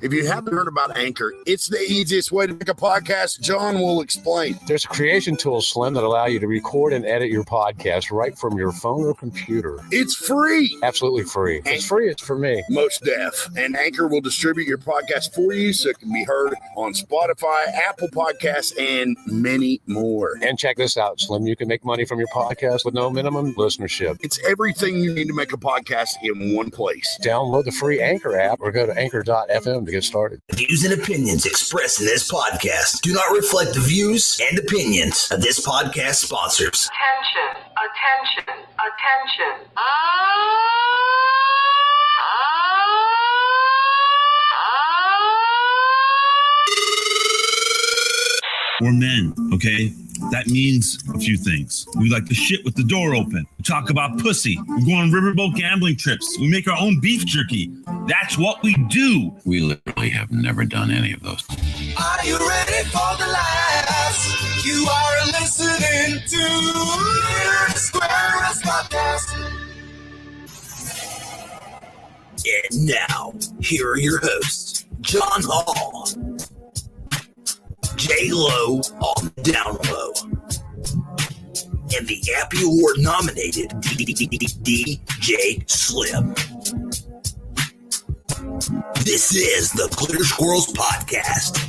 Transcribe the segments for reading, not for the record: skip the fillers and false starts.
If you haven't heard about Anchor, it's the easiest way to make a podcast. John will explain. There's a creation tool, Slim, that allow you to record and edit your podcast right from your phone or computer. It's free. Absolutely free. If it's free, it's for me. Most deaf. And Anchor will distribute your podcast for you so it can be heard on Spotify, Apple Podcasts, and many more. And check this out, Slim. You can make money from your podcast with no minimum listenership. It's everything you need to make a podcast in one place. Download the free Anchor app or go to anchor.fm to get started. Views and opinions expressed in this podcast do not reflect the views and opinions of this podcast sponsors. Attention. We're men, okay? That means a few things. We like to shit with the door open. We talk about pussy. We go on riverboat gambling trips. We make our own beef jerky. That's what we do. We literally have never done any of those. Are you ready for the laughs? You are listening to the Squares Podcast. And now, here are your hosts, John Hall, J-Lo on the down low, and the Appy Award nominated DJ Slim. This is the Glitter Squirrels Podcast.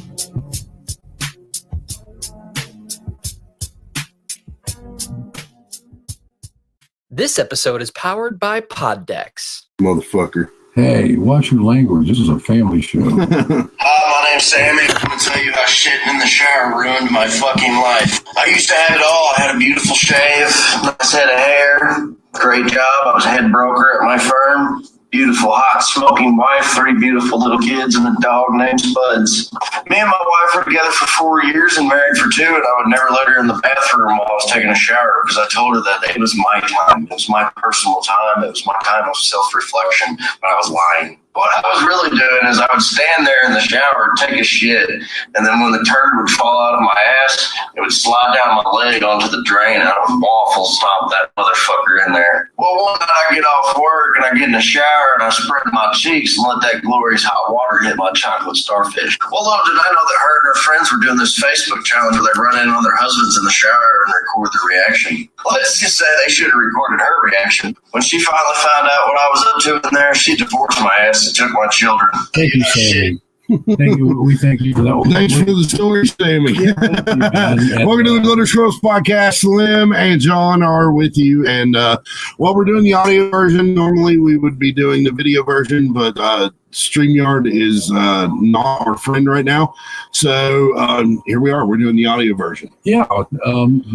This episode is powered by Poddex. Motherfucker. Hey, watch your language. This is a family show. Hi, my name's Sammy. I'm going to tell you how shitting in the shower ruined my fucking life. I used to have it all. I had a beautiful shave, nice head of hair, great job. I was a head broker at my firm. Beautiful, hot, smoking wife, 3 beautiful little kids, and a dog named Spuds. Me and my wife were together for 4 years and married for 2, and I would never let her in the bathroom while I was taking a shower because I told her that it was my time. It was my personal time. It was my time of self-reflection, but I was lying. What I was really doing is I would stand there in the shower, take a shit, and then when the turd would fall out of my ass, it would slide down my leg onto the drain, and I would waffle stomp that motherfucker in there. Well, one night I get off work, and I get in the shower, and I spread my cheeks and let that glorious hot water hit my chocolate starfish. Well, little did I know that her and her friends were doing this Facebook challenge where they run in on their husbands in the shower and record their reaction. Let's just say they should have recorded her reaction. When she finally found out what I was up to in there, she divorced my ass and took my children. Thank you, Sammy. Thank you. We thank you for that. Thanks for the story, Sammy. Welcome to the Glitter Squirrels Podcast. Slim and John are with you. And while we're doing the audio version, normally we would be doing the video version, but StreamYard is not our friend right now. So here we are. We're doing the audio version. Yeah,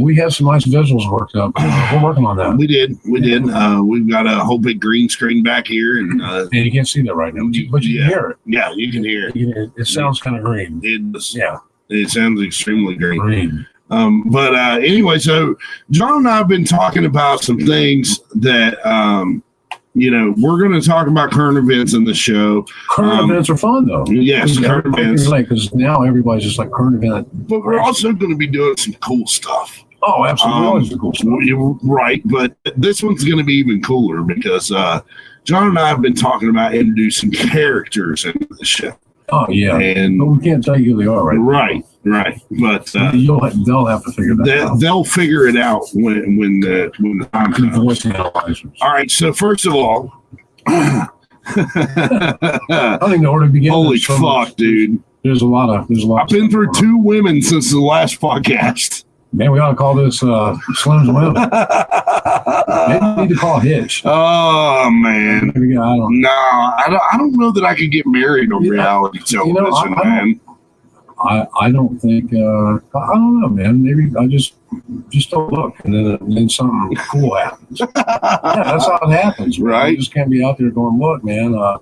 we have some nice visuals worked up. We're working on that. We did. We've got a whole big green screen back here. And you can't see that right now, but you can hear it. Yeah, you can hear it. It sounds kind of green. It sounds extremely green. But anyway, so John and I have been talking about some things that, we're going to talk about current events in the show. Current events are fun, though. Yes, current events. Because now everybody's just like current event. But we're also going to be doing some cool stuff. Oh, absolutely. Always the cool stuff. Right, but this one's going to be even cooler because John and I have been talking about introducing characters into the show. Oh, yeah. But we can't tell you who they are, right? Right. But they'll have to figure that out. They'll figure it out when the time comes. Voice analyzers. All right. So first of all, I don't even know where to begin. Holy fuck, dude! There's a lot. I've been through 2 women since the last podcast. Man, we ought to call this Slim's Women. Maybe we need to call Hitch. Oh, man. I don't know that I could get married on reality television, man. I don't think, I don't know, man. Maybe I just don't look, and then something cool happens. Yeah, that's how it happens, right? You just can't be out there going, look, man, I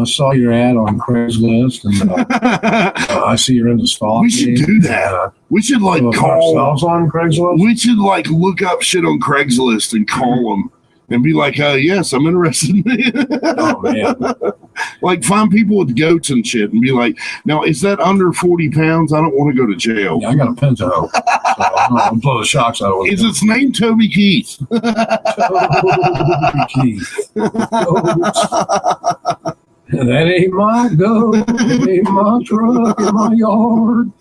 saw your ad on Craigslist, and I see you're in the stalking. We should do that. We should call ourselves on Craigslist. We should look up shit on Craigslist and call them and be like, yes, I'm interested. Oh man! Find people with goats and shit and be like, now is that under 40 pounds? I don't want to go to jail. Yeah, I got a Pinto, so I'll blow the shocks out of it. Is its name Toby Keith? Toby Keith. That ain't my goat. That ain't my truck in my yard.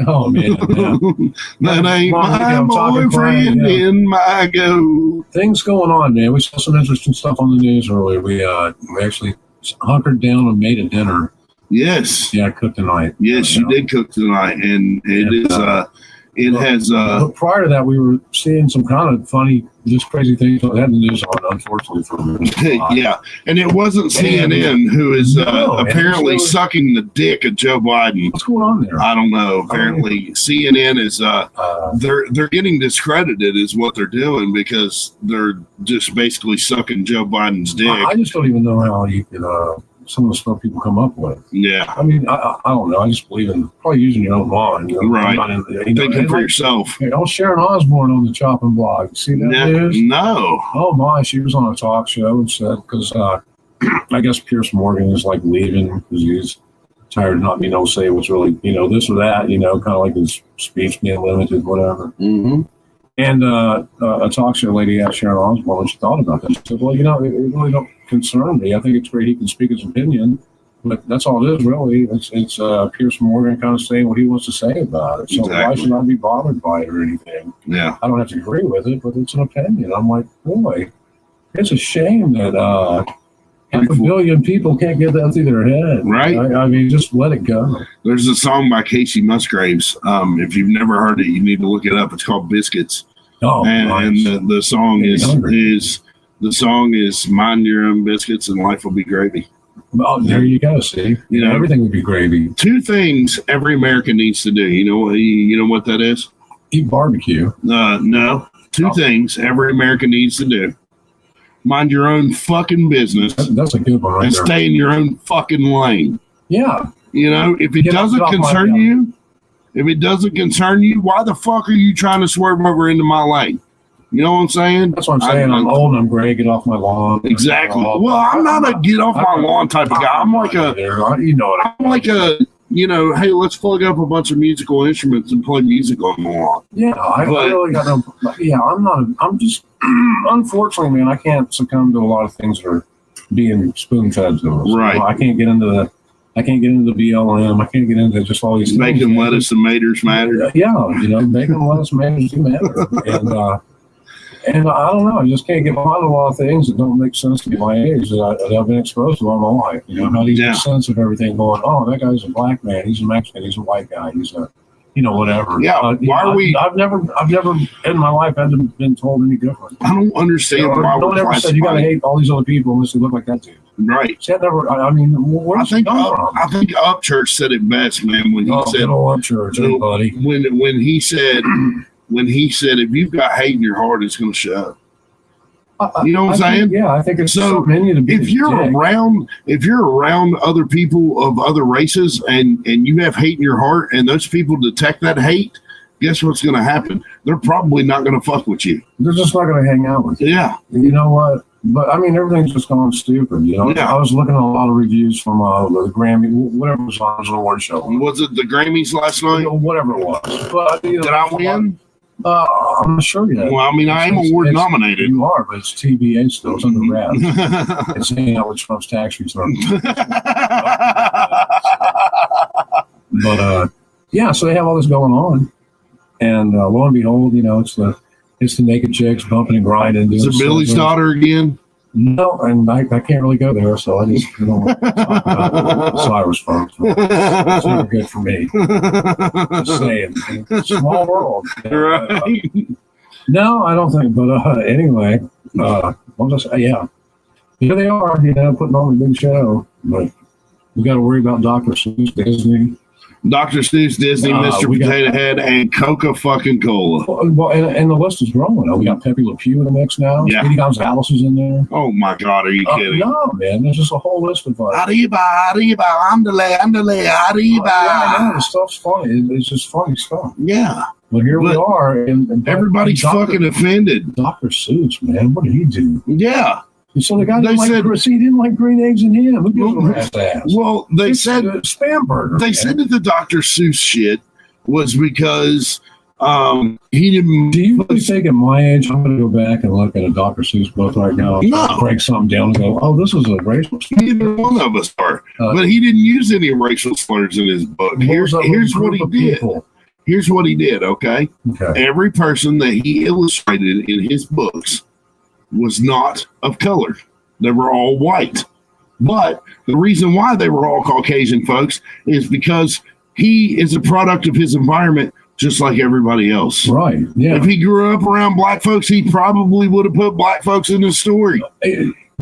Oh, man. That ain't my boyfriend in my goat. Things going on, man. We saw some interesting stuff on the news earlier. We actually hunkered down and made a dinner. Yes. Yeah, I cooked tonight. Yes, you did cook tonight, and it has. Prior to that, we were seeing some kind of funny, just crazy things that had the news on, unfortunately for me. Yeah, and it wasn't CNN who is apparently sucking the dick of Joe Biden. What's going on there? I don't know. Apparently, CNN is they're getting discredited, is what they're doing, because they're just basically sucking Joe Biden's dick. I just don't even know how you can. Some of the stuff people come up with. Yeah. I mean, I don't know. I just believe in probably using your own mind. You know, right. Thinking for yourself. Sharon Osbourne on the chopping block. See that news? No. Oh, my. She was on a talk show and said, because I guess Pierce Morgan is like leaving because he's tired of not being able to say what's really, this or that, kind of like his speech being limited, whatever. Mm-hmm. And a talk show lady asked Sharon Osbourne what she thought about that. She said, well, it really don't concern me. I think it's great he can speak his opinion, but that's all it is, really. It's Pierce Morgan kind of saying what he wants to say about it. So why should I be bothered by it or anything? Yeah. I don't have to agree with it, but it's an opinion. I'm like, boy, it's a shame that half a billion people can't get that through their head. Right. I mean, just let it go. There's a song by Casey Musgraves. If you've never heard it, you need to look it up. It's called Biscuits. Oh, and nice. the song is mind your own biscuits and life will be gravy. Well, there you go. See, everything would be gravy. Two things every American needs to do. You know what that is? Eat barbecue. No. Two things every American needs to do. Mind your own fucking business. That's a good one, right and there. Stay in your own fucking lane. Yeah. If it doesn't concern you, why the fuck are you trying to swerve over into my lane? You know what I'm saying? That's what I'm saying. I'm old and I'm gray. Get off my lawn. Exactly. Well, I'm not a get off my lawn type of guy. I'm like hey, let's plug up a bunch of musical instruments and play music on the lawn. Yeah, I really got no. Yeah, I'm just. Unfortunately, man, I can't succumb to a lot of things that are being spoon fed to us. Right. I can't get into the BLM. I can't get into just all these bacon, things. lettuce, and maters matter. Yeah, bacon, lettuce, maters do matter. And I don't know. I just can't get behind a lot of things that don't make sense to me my age that I've been exposed to all my life. How do you make sense of everything going, oh, that guy's a black man, he's a Mexican, he's a white guy, he's a, whatever. Yeah, I've never in my life been told any different. I don't understand why no one ever said you got to hate all these other people unless they look like that dude. Right. See, I think Upchurch said it best, man, when he said, Upchurch, buddy. When he said, if you've got hate in your heart, it's going to show. You know what I'm saying? I think it's so. If you're around other people of other races and you have hate in your heart, and those people detect that hate, guess what's going to happen? They're probably not going to fuck with you. They're just not going to hang out with you. Yeah. You know what? But everything's just gone stupid. Yeah. I was looking at a lot of reviews from the Grammy, whatever it was an award show. Was it the Grammys last night? Whatever it was. But, did I win? I'm not sure yet. Well, I am award nominated. You are, but it's TBA still. It's under wraps. It's hanging out with Trump's tax return. But so they have all this going on, and lo and behold, it's the naked chicks bumping and grinding. Is it Billy's daughter again? No, and I can't really go there, so I just don't talk about Cyrus folks. It's never good for me. Just saying, small world. Right. No, I don't think. But anyway, I'll just here they are, putting on a big show. But we got to worry about Dr. Seuss, Disney. Dr. Seuss, Disney, Mr. Potato Head, and Coca-fucking-Cola. Well, and the list is growing. We got Pepe Le Pew in the mix now. Yeah. Speedy Gonzalez is in there. Oh, my God. Are you kidding? No, man. There's just a whole list of Arriba, andale, arriba. I know. The stuff's funny. It's just funny stuff. Yeah. But here we are. And everybody's fucking offended. Dr. Seuss, man. What did he do? Yeah. So the guy he didn't like green eggs and ham. Who gives him that ass? Well, they said spam burger. They said that the Dr. Seuss shit was because He didn't. Do you really think at my age I'm going to go back and look at a Dr. Seuss book right now? No. Break something down and go, oh, this is a racial slur. Neither one of us are. But he didn't use any racial slurs in his book. Here's what he did. Here's what he did, okay? Every person that he illustrated in his books was not of color. They were all white. But the reason why they were all Caucasian folks is because he is a product of his environment just like everybody else. Right, yeah. If he grew up around black folks, he probably would have put black folks in his story.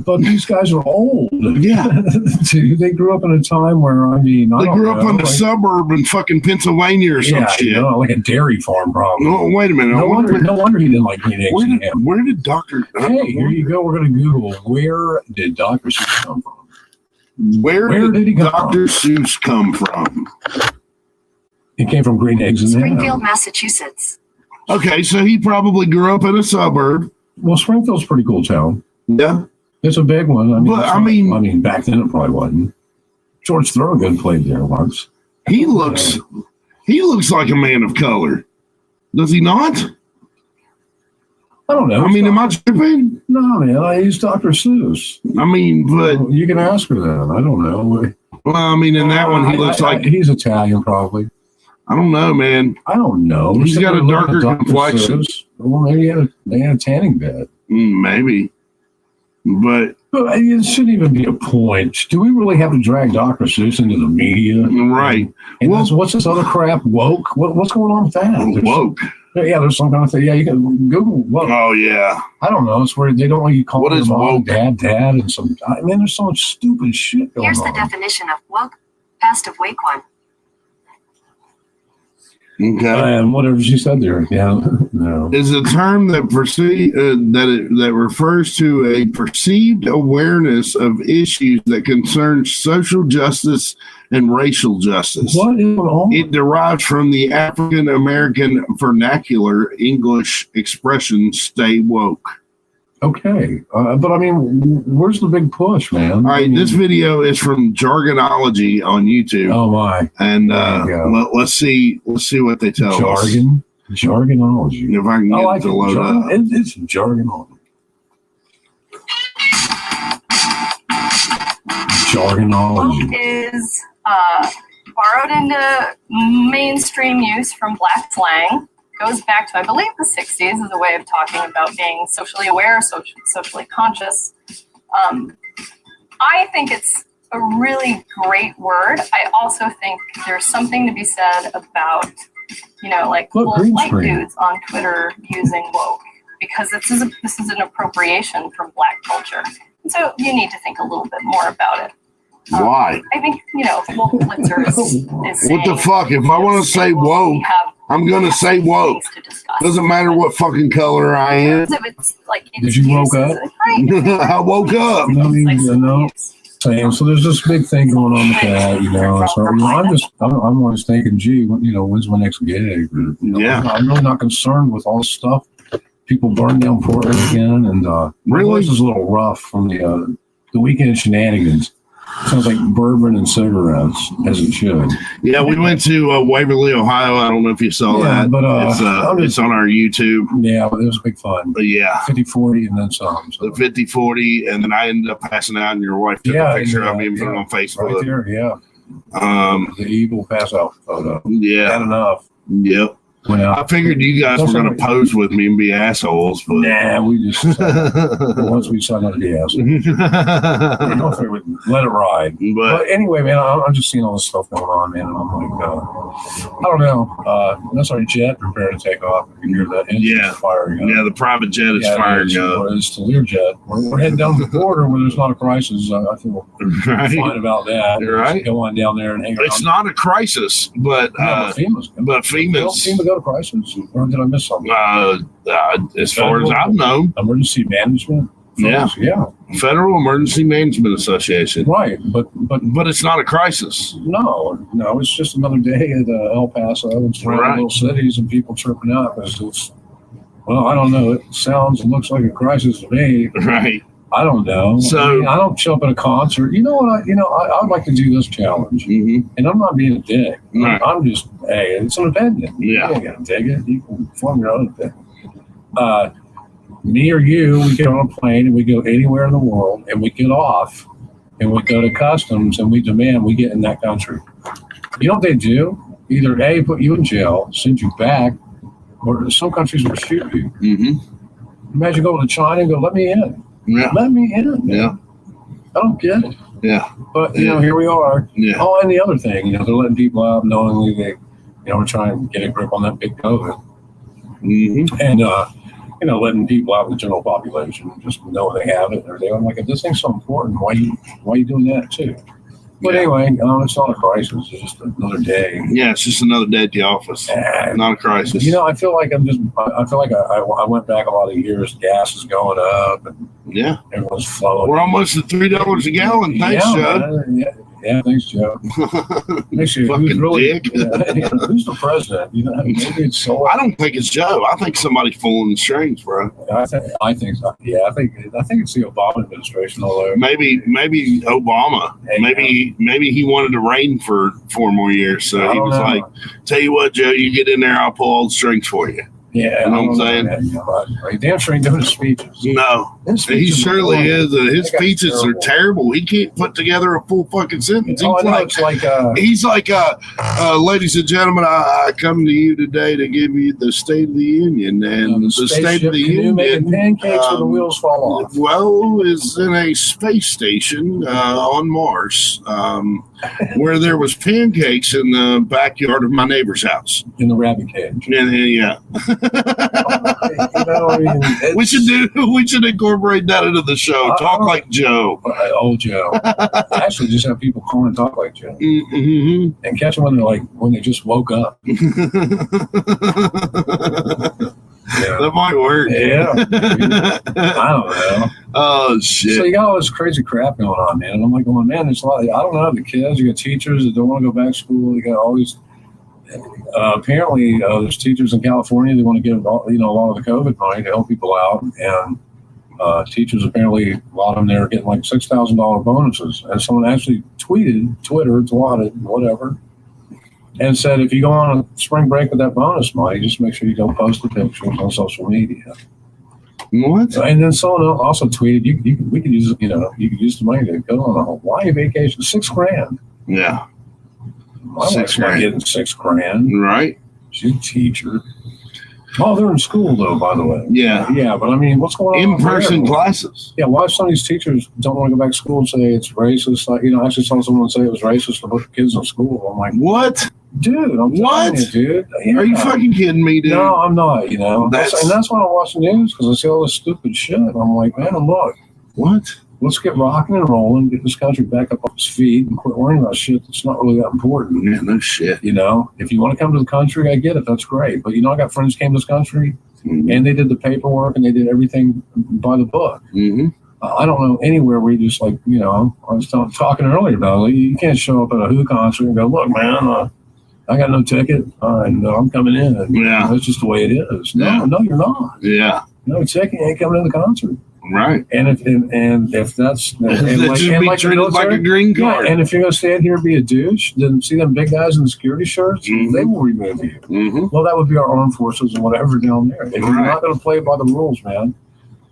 But these guys are old. Yeah. They grew up in a time where, I mean, they grew up in a suburb in fucking Pennsylvania or some shit. You know, like a dairy farm, probably. No, wait a minute. No wonder he didn't like green eggs and ham. Where did Dr. Hey, here you go. We're going to Google, where did Dr. Seuss come from? Where did Dr. Seuss come from? He came from green eggs and ham. Springfield, Massachusetts. Okay, so he probably grew up in a suburb. Well, Springfield's a pretty cool town. Yeah. It's a big one. I mean, back then it probably wasn't. George Thorogood played there once. He looks like a man of color. Does he not? I don't know. I mean, am I tripping? No, man. He's Dr. Seuss. I mean, but you can ask her that. I don't know. Well, I mean, in that one, he looks like he's Italian, probably. I don't know, man. I don't know. He's got a darker complexion. Well, maybe they had a tanning bed. Maybe. But it shouldn't even be a point. Do we really have to drag Dr. Seuss into the media? Right. And what's this other crap? Woke? What's going on with that? Woke. Yeah, there's some kind of thing. Yeah, you can Google woke. Oh, yeah. I don't know. It's where they don't want you calling what is woke? Dad, and some. I mean, there's so much stupid shit going on. Here's the definition of woke: past of wake one. Okay. And whatever she said there, yeah, no. Is a term that that refers to a perceived awareness of issues that concern social justice and racial justice. What is all? It derives from the African American vernacular English expression "stay woke." Okay, but I mean, where's the big push, man? All right, this video is from Jargonology on YouTube. Oh my! And let's see what they tell us. Jargonology. If I can get it to load up. It's Jargonology. Jargonology. Woke is borrowed into mainstream use from Black slang. Goes back to, I believe, the 60s as a way of talking about being socially aware, socially conscious. I think it's a really great word. I also think there's something to be said about, like cool white dudes on Twitter using woke, because this is an appropriation from Black culture. And so you need to think a little bit more about it. Why? I think, woke Blitzer is what the fuck? If I want to say woke, I'm going to say woke. Doesn't matter what fucking color I am. Did you woke up? I woke up. Same. So there's this big thing going on with that, So I'm always thinking, gee, when's my next gig? Yeah. I'm really not concerned with all this stuff. People burn down Portland again, and my voice is a little rough from the weekend shenanigans. Sounds like bourbon and cigarettes, as it should. Yeah, we went to Waverly, Ohio. I don't know if you saw that. But it's on our YouTube. Yeah, it was big fun. But yeah. 50-40 and then some. So. The 50-40, and then I ended up passing out, and your wife took a picture of me and put it on Facebook. Right there, yeah. The evil pass-out photo. Yeah. Not enough. Yep. I figured you guys were going to pose with me and be assholes, but nah, we just once we decided not to be assholes, let it ride. But anyway, man, I'm just seeing all this stuff going on, man, and I'm like, I don't know. That's our jet preparing to take off. You can hear that engine firing up. Yeah, the private jet is firing up. It's the Learjet. We're heading down the border where there's not a crisis. I feel fine about that. Right. Go on down there and hang around. It's not a crisis, but FEMA's go to crisis, or did I miss something? As far as I've known, emergency management. Folks, yeah. Federal Emergency Management Association. Right, but it's not a crisis. No, it's just another day at El Paso and surrounding little cities and people tripping out. Well, I don't know. It sounds and looks like a crisis to me. Right. I don't know. So I mean, I don't show up at a concert. You know what? I would like to do this challenge, and I'm not being a dick. Right. I'm just, hey, it's an opinion. Yeah. You ain't gonna take it. You can form your own opinion. Me or you, we get on a plane and we go anywhere in the world, and we get off, and we go to customs, and we demand we get in that country. You know what they do? Either A, put you in jail, send you back, or some countries will shoot you. Imagine going to China and go, let me in. Yeah. Let me in. Yeah. I don't get it. Yeah. But, here we are. Yeah. Oh, and the other thing, they're letting people out knowingly they, we're trying to get a grip on that big COVID. And, letting people out in the general population just know they have it. I'm like, if this thing's so important, why are you doing that too? But anyway, it's not a crisis. It's just another day. Yeah, it's just another day at the office. Not a crisis. I feel like I went back a lot of years. Gas is going up. And everyone's flowing. We're almost at $3 a gallon. Thanks, Joe. Yeah, thanks, Joe. Makes you fucking really, dick. Who's the president? Maybe it's so. I don't think it's Joe. I think somebody's pulling the strings, bro. I think so. Yeah, I think it's the Obama administration. Although maybe Obama. Maybe he wanted to reign for 4 more years. So he was like, "Tell you what, Joe, you get in there, I'll pull all the strings for you." Yeah, you know what I'm saying? Damn sure ain't doing his speeches. No, he surely is. His speeches are terrible. He can't put together a full fucking sentence. He's like, ladies and gentlemen, I come to you today to give you the State of the Union, and the State of the Union. Making pancakes when the wheels fall off. Well, is in a space station on Mars, where there was pancakes in the backyard of my neighbor's house. In the rabbit cage. Yeah. We should incorporate that into the show. Talk like Joe. Old Joe. Actually, just have people call and talk like Joe. And catch them when they just woke up. That might work. Yeah. I don't know. Oh, shit. So you got all this crazy crap going on, man. And I'm like, going, man, there's a lot. I don't know. The kids, you got teachers that don't want to go back to school. You got all these. Apparently, there's teachers in California that want to give a lot of the COVID money to help people out, and teachers apparently a lot of them there are getting like $6,000 bonuses. And someone actually twittered, whatever, and said if you go on a spring break with that bonus money, just make sure you don't post the pictures on social media. What? And then someone also tweeted, we could use you could use the money to go on a Hawaii vacation, $6,000. Yeah. My wife's not getting $6,000. Right. She's a teacher. Oh, they're in school though, by the way. Yeah. Yeah, but I mean, what's going on? In-person classes. Yeah, why some of these teachers don't want to go back to school and say it's racist? Like, actually saw someone say it was racist to put kids in school. I'm like, what? Dude, I'm telling you, dude. Yeah. Are you fucking kidding me, dude? No, I'm not, That's why I watch the news, because I see all this stupid shit. I'm like, man, look. What? Let's get rocking and rolling, get this country back up on its feet, and quit worrying about shit that's not really that important. Yeah, no shit. If you want to come to the country, I get it. That's great. But, I got friends who came to this country, and they did the paperwork, and they did everything by the book. I don't know anywhere where you just I was talking earlier about it. You can't show up at a Who concert and go, look, man, I got no ticket, and I'm coming in. And, that's just the way it is. No, you're not. Yeah. No ticket, you ain't coming to the concert. Right. And if that's treated like a green card. And if you're gonna stand here and be a douche, then see them big guys in the security shirts, they will remove you. Well, that would be our armed forces and whatever down there. If you're not gonna play by the rules, man,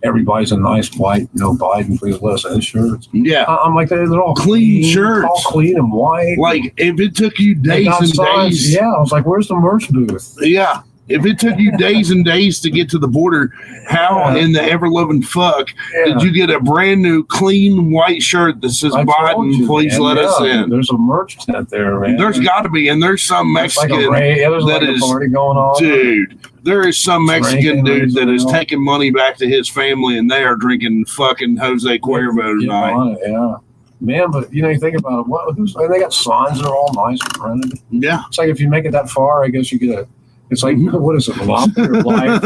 everybody's a nice white, Biden, please listen shirts. Yeah. I'm like, they're all clean shirts. All clean and white. Like, if it took you days and days. Yeah, I was like, where's the merch booth? Yeah. If it took you days and days to get to the border, how in the ever-loving fuck did you get a brand new, clean white shirt that says Biden, please let us in? There's a merch tent there, man. There's got to be, and there's some Mexican that is party going on. Dude, there is some Mexican dude that is taking money back to his family, and they are drinking fucking Jose Cuervo tonight. Yeah. Man, but you think about it. They got signs that are all nice and printed. Yeah. It's like if you make it that far, I guess you get it's like, what is it, lobster life?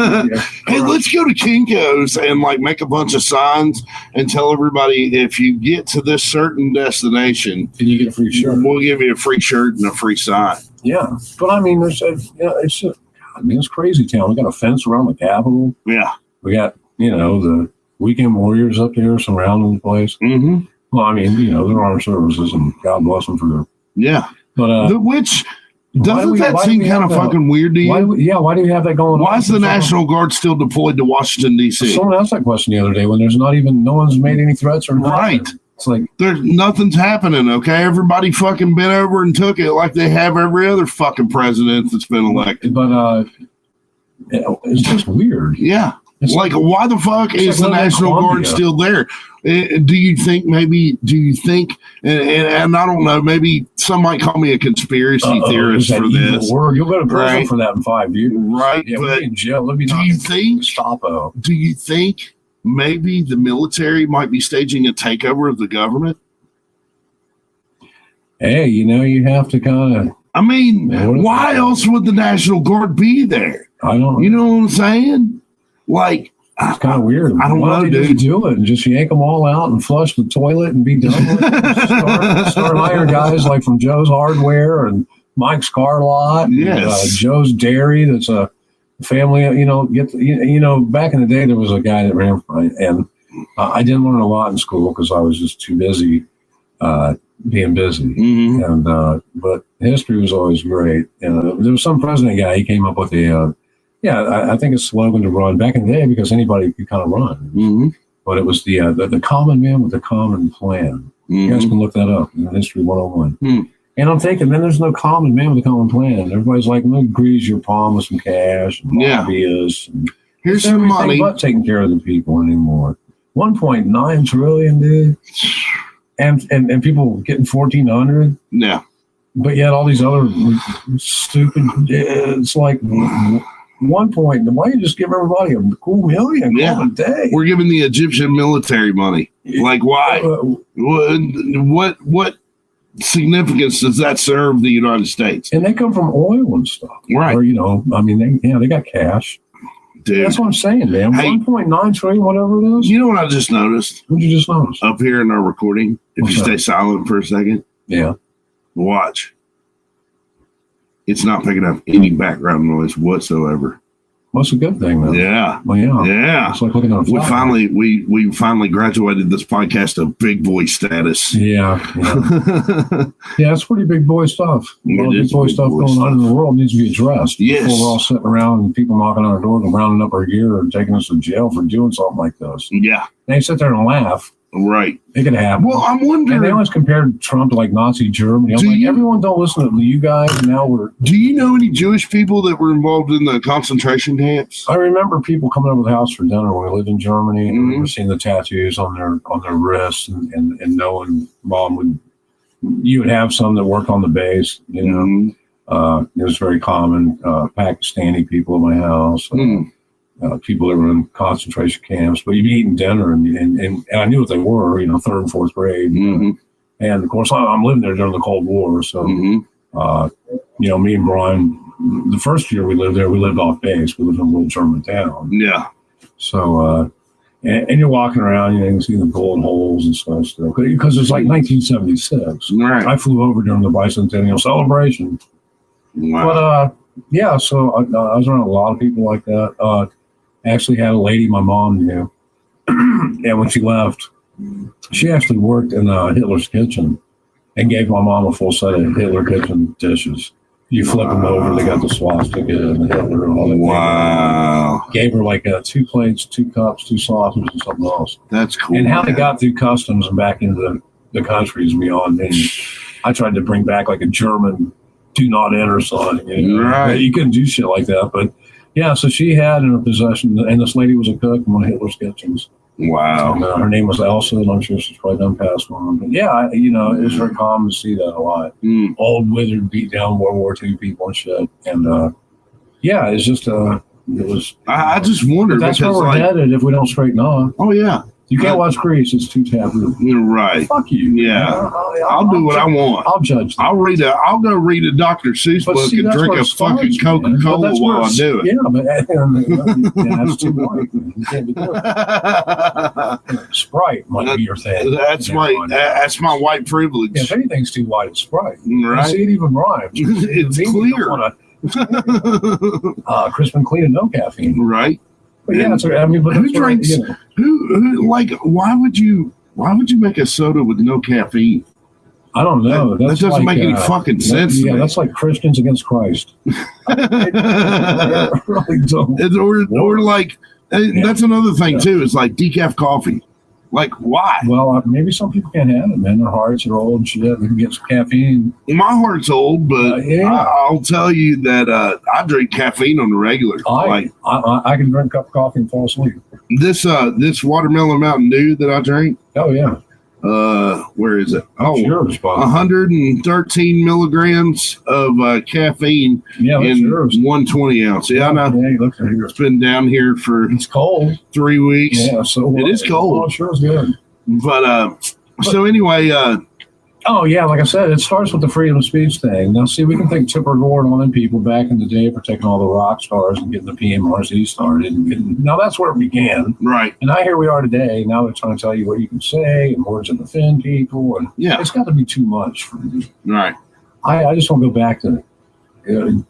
Hey, let's go to Kinko's and make a bunch of signs and tell everybody if you get to this certain destination, then you get a free shirt. We'll give you a free shirt and a free sign. Yeah, but I mean, it's crazy town. We got a fence around the Capitol. Yeah, we got we weekend warriors up there surrounding the place. Mm-hmm. Well, I mean, they're armed services, and God bless them for their. Yeah. But which doesn't that seem kind of fucking weird to you? Why do you have that going on? Why is the National Guard still deployed to Washington, D.C.? Someone asked that question the other day when there's no one's made any threats or nothing. Right. It's like nothing's happening, okay? Everybody fucking bent over and took it like they have every other fucking president that's been elected. But it's just weird. Yeah. It's like, why the fuck is the National Guard still there? Do you think, and I don't know, maybe some might call me a conspiracy theorist for this. You'll go to prison for that in 5 years. Right. Yeah, but we'll be in jail. We'll be do you think maybe the military might be staging a takeover of the government? Hey, you have to kind of. I mean, why else would the National Guard be there? I don't know. You know what I'm saying? Like, it's kind of weird. I don't know, dude. Just do it and just yank them all out and flush the toilet and be done with it. Start hiring guys like from Joe's Hardware and Mike's Car Lot. Yes. And, Joe's Dairy. That's a family. Back in the day there was a guy that ran for it, and I didn't learn a lot in school because I was just too busy being busy. Mm-hmm. And but history was always great. And there was some president guy. He came up with a. I think a slogan to run back in the day because anybody could kind of run. Mm-hmm. But it was the common man with the common plan. Mm-hmm. You guys can look that up in History 101. Mm-hmm. And I'm thinking, then there's no common man with a common plan. Everybody's like, no, grease your palm with some cash and lobbyists. And here's some money. But taking care of the people anymore. 1.9 trillion, dude. And people getting 1,400. Yeah. But yet all these other stupid, it's like... 1 point. Why don't you just give everybody a cool million a day? We're giving the Egyptian military money. Like, why? What significance does that serve the United States? And they come from oil and stuff, right? Or, they got cash. Dude, that's what I'm saying, man. Hey, 1.9 trillion, whatever it is. You know what I just noticed? What'd you just notice? Up here in our recording, if you stay silent for a second, watch. It's not picking up any background noise whatsoever. Well, that's a good thing, though. Yeah. Well, yeah. It's like looking at a fire. We finally graduated this podcast to big boy status. Yeah. It's pretty big boy stuff. A lot of big boy stuff going on in the world needs to be addressed. Yes. Before we're all sitting around and people knocking on our doors and rounding up our gear and taking us to jail for doing something like this. Yeah. They sit there and laugh. Right. It could happen. Well, I'm wondering. And they always compared Trump to like Nazi Germany. Everyone don't listen to you guys. Now do you know any Jewish people that were involved in the concentration camps? I remember people coming over the house for dinner when we lived in Germany. And I remember seeing the tattoos on their wrists and knowing you would have some that worked on the base. It was very common. Pakistani people in my house. People that were in concentration camps, but you'd be eating dinner and I knew what they were, 3rd and 4th grade. And of course, I'm living there during the Cold War. So, me and Brian, the first year we lived there, we lived off base. We lived in a little German town. Yeah. So, and you're walking around, you can see the bullet holes and stuff still. Because it's like 1976. Right. I flew over during the bicentennial celebration. Wow. But, so I was around a lot of people like that. Actually had a lady my mom knew, and when she left, she actually worked in Hitler's kitchen and gave my mom a full set of Hitler kitchen dishes. You flip them over, they got the swastika and the Hitler and all that. Wow. Gave her like 2 plates, 2 cups, 2 saucers, and something else. That's cool. And how they got through customs and back into the country is beyond me. I tried to bring back like a German do not enter sign. Right. You couldn't do shit like that, but yeah, so she had in her possession, and this lady was a cook in one of Hitler's kitchens. Wow. And, her name was Elsa, and I'm sure she's probably done passed on. But yeah, it was very common to see that a lot. Old, withered, beat down World War II people and shit. And it's just, it was. I just wondered. That's where we're headed if we don't straighten up. Oh, yeah. You can't watch Grease; it's too taboo. You're right. Fuck you. Yeah, I'll do what I want. I'll judge them. I'll go read a Dr. Seuss book and drink a fucking Coca-Cola while I do it. Yeah, but that's too white. You can't be doing it. Sprite might be your thing. That's my white privilege. Yeah, if anything's too white, it's Sprite. Right. You see, it even rhymes. It's clear. Crisp and clean and no caffeine. Right. But yeah, but who drinks? Who like? Why would you make a soda with no caffeine? I don't know. That doesn't make any fucking sense. Yeah, that's like Christians against Christ. It really don't. Or like that's another thing too. It's like decaf coffee. Like why? Well, maybe some people can't have it, man. Their hearts are old and shit. They can get some caffeine. My heart's old, but I'll tell you that I drink caffeine on the regular. I can drink a cup of coffee and fall asleep. This watermelon Mountain Dew that I drink. Oh yeah. Where is it? Oh, yours, 113 milligrams of caffeine in 120 ounce. Yeah, I know. Yeah, look at here. It's been down here for it's cold 3 weeks. Yeah, so it is cold. Oh, sure is good. But so anyway, oh yeah, like I said, it starts with the freedom of speech thing. Now, see, we can thank Tipper Gore and all them people back in the day for taking all the rock stars and getting the PMRC started. Now that's where it began, right? And here we are today. Now they're trying to tell you what you can say and words that offend people, and it's got to be too much for me. Right. I just want to go back to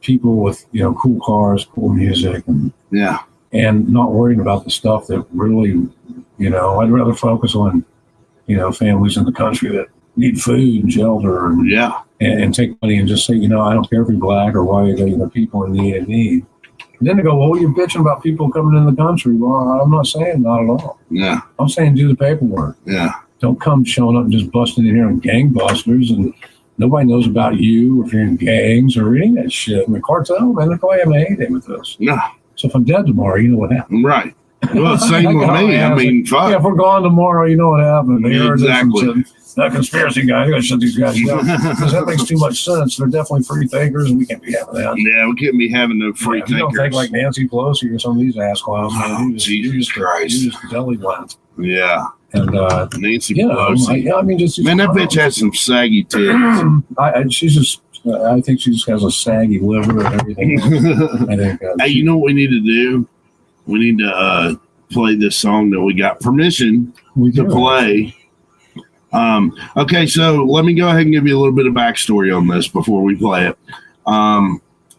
people with cool cars, cool music, and not worrying about the stuff that really, I'd rather focus on, families in the country that need food and shelter and take money and just say, I don't care if you're black or white, people in need. And then they go, well, you're bitching about people coming in the country. Well, I'm not saying not at all. Yeah. I'm saying do the paperwork. Yeah. Don't come showing up and just busting in here and gangbusters and nobody knows about you or if you're in gangs or any of that shit. I mean, cartel, man, they're going to have a heyday with this. Yeah. So if I'm dead tomorrow, you know what happened. Right. Well, same with me. I mean, fuck. Yeah, if we're gone tomorrow, you know what happened. Exactly. That conspiracy guy, I gotta shut these guys down because that makes too much sense. They're definitely free thinkers, and we can't be having that. Yeah, we can't be having no free thinkers. You don't think like Nancy Pelosi or some of these ass clowns, man. Jesus Christ. You just belly blends. Yeah. And Nancy Pelosi. I mean, just man, that bitch has some saggy tits. I think she just has a saggy liver and everything. I think. Hey, you know what we need to do? We need to play this song that we got permission to play. Okay, so let me go ahead and give you a little bit of backstory on this before we play it.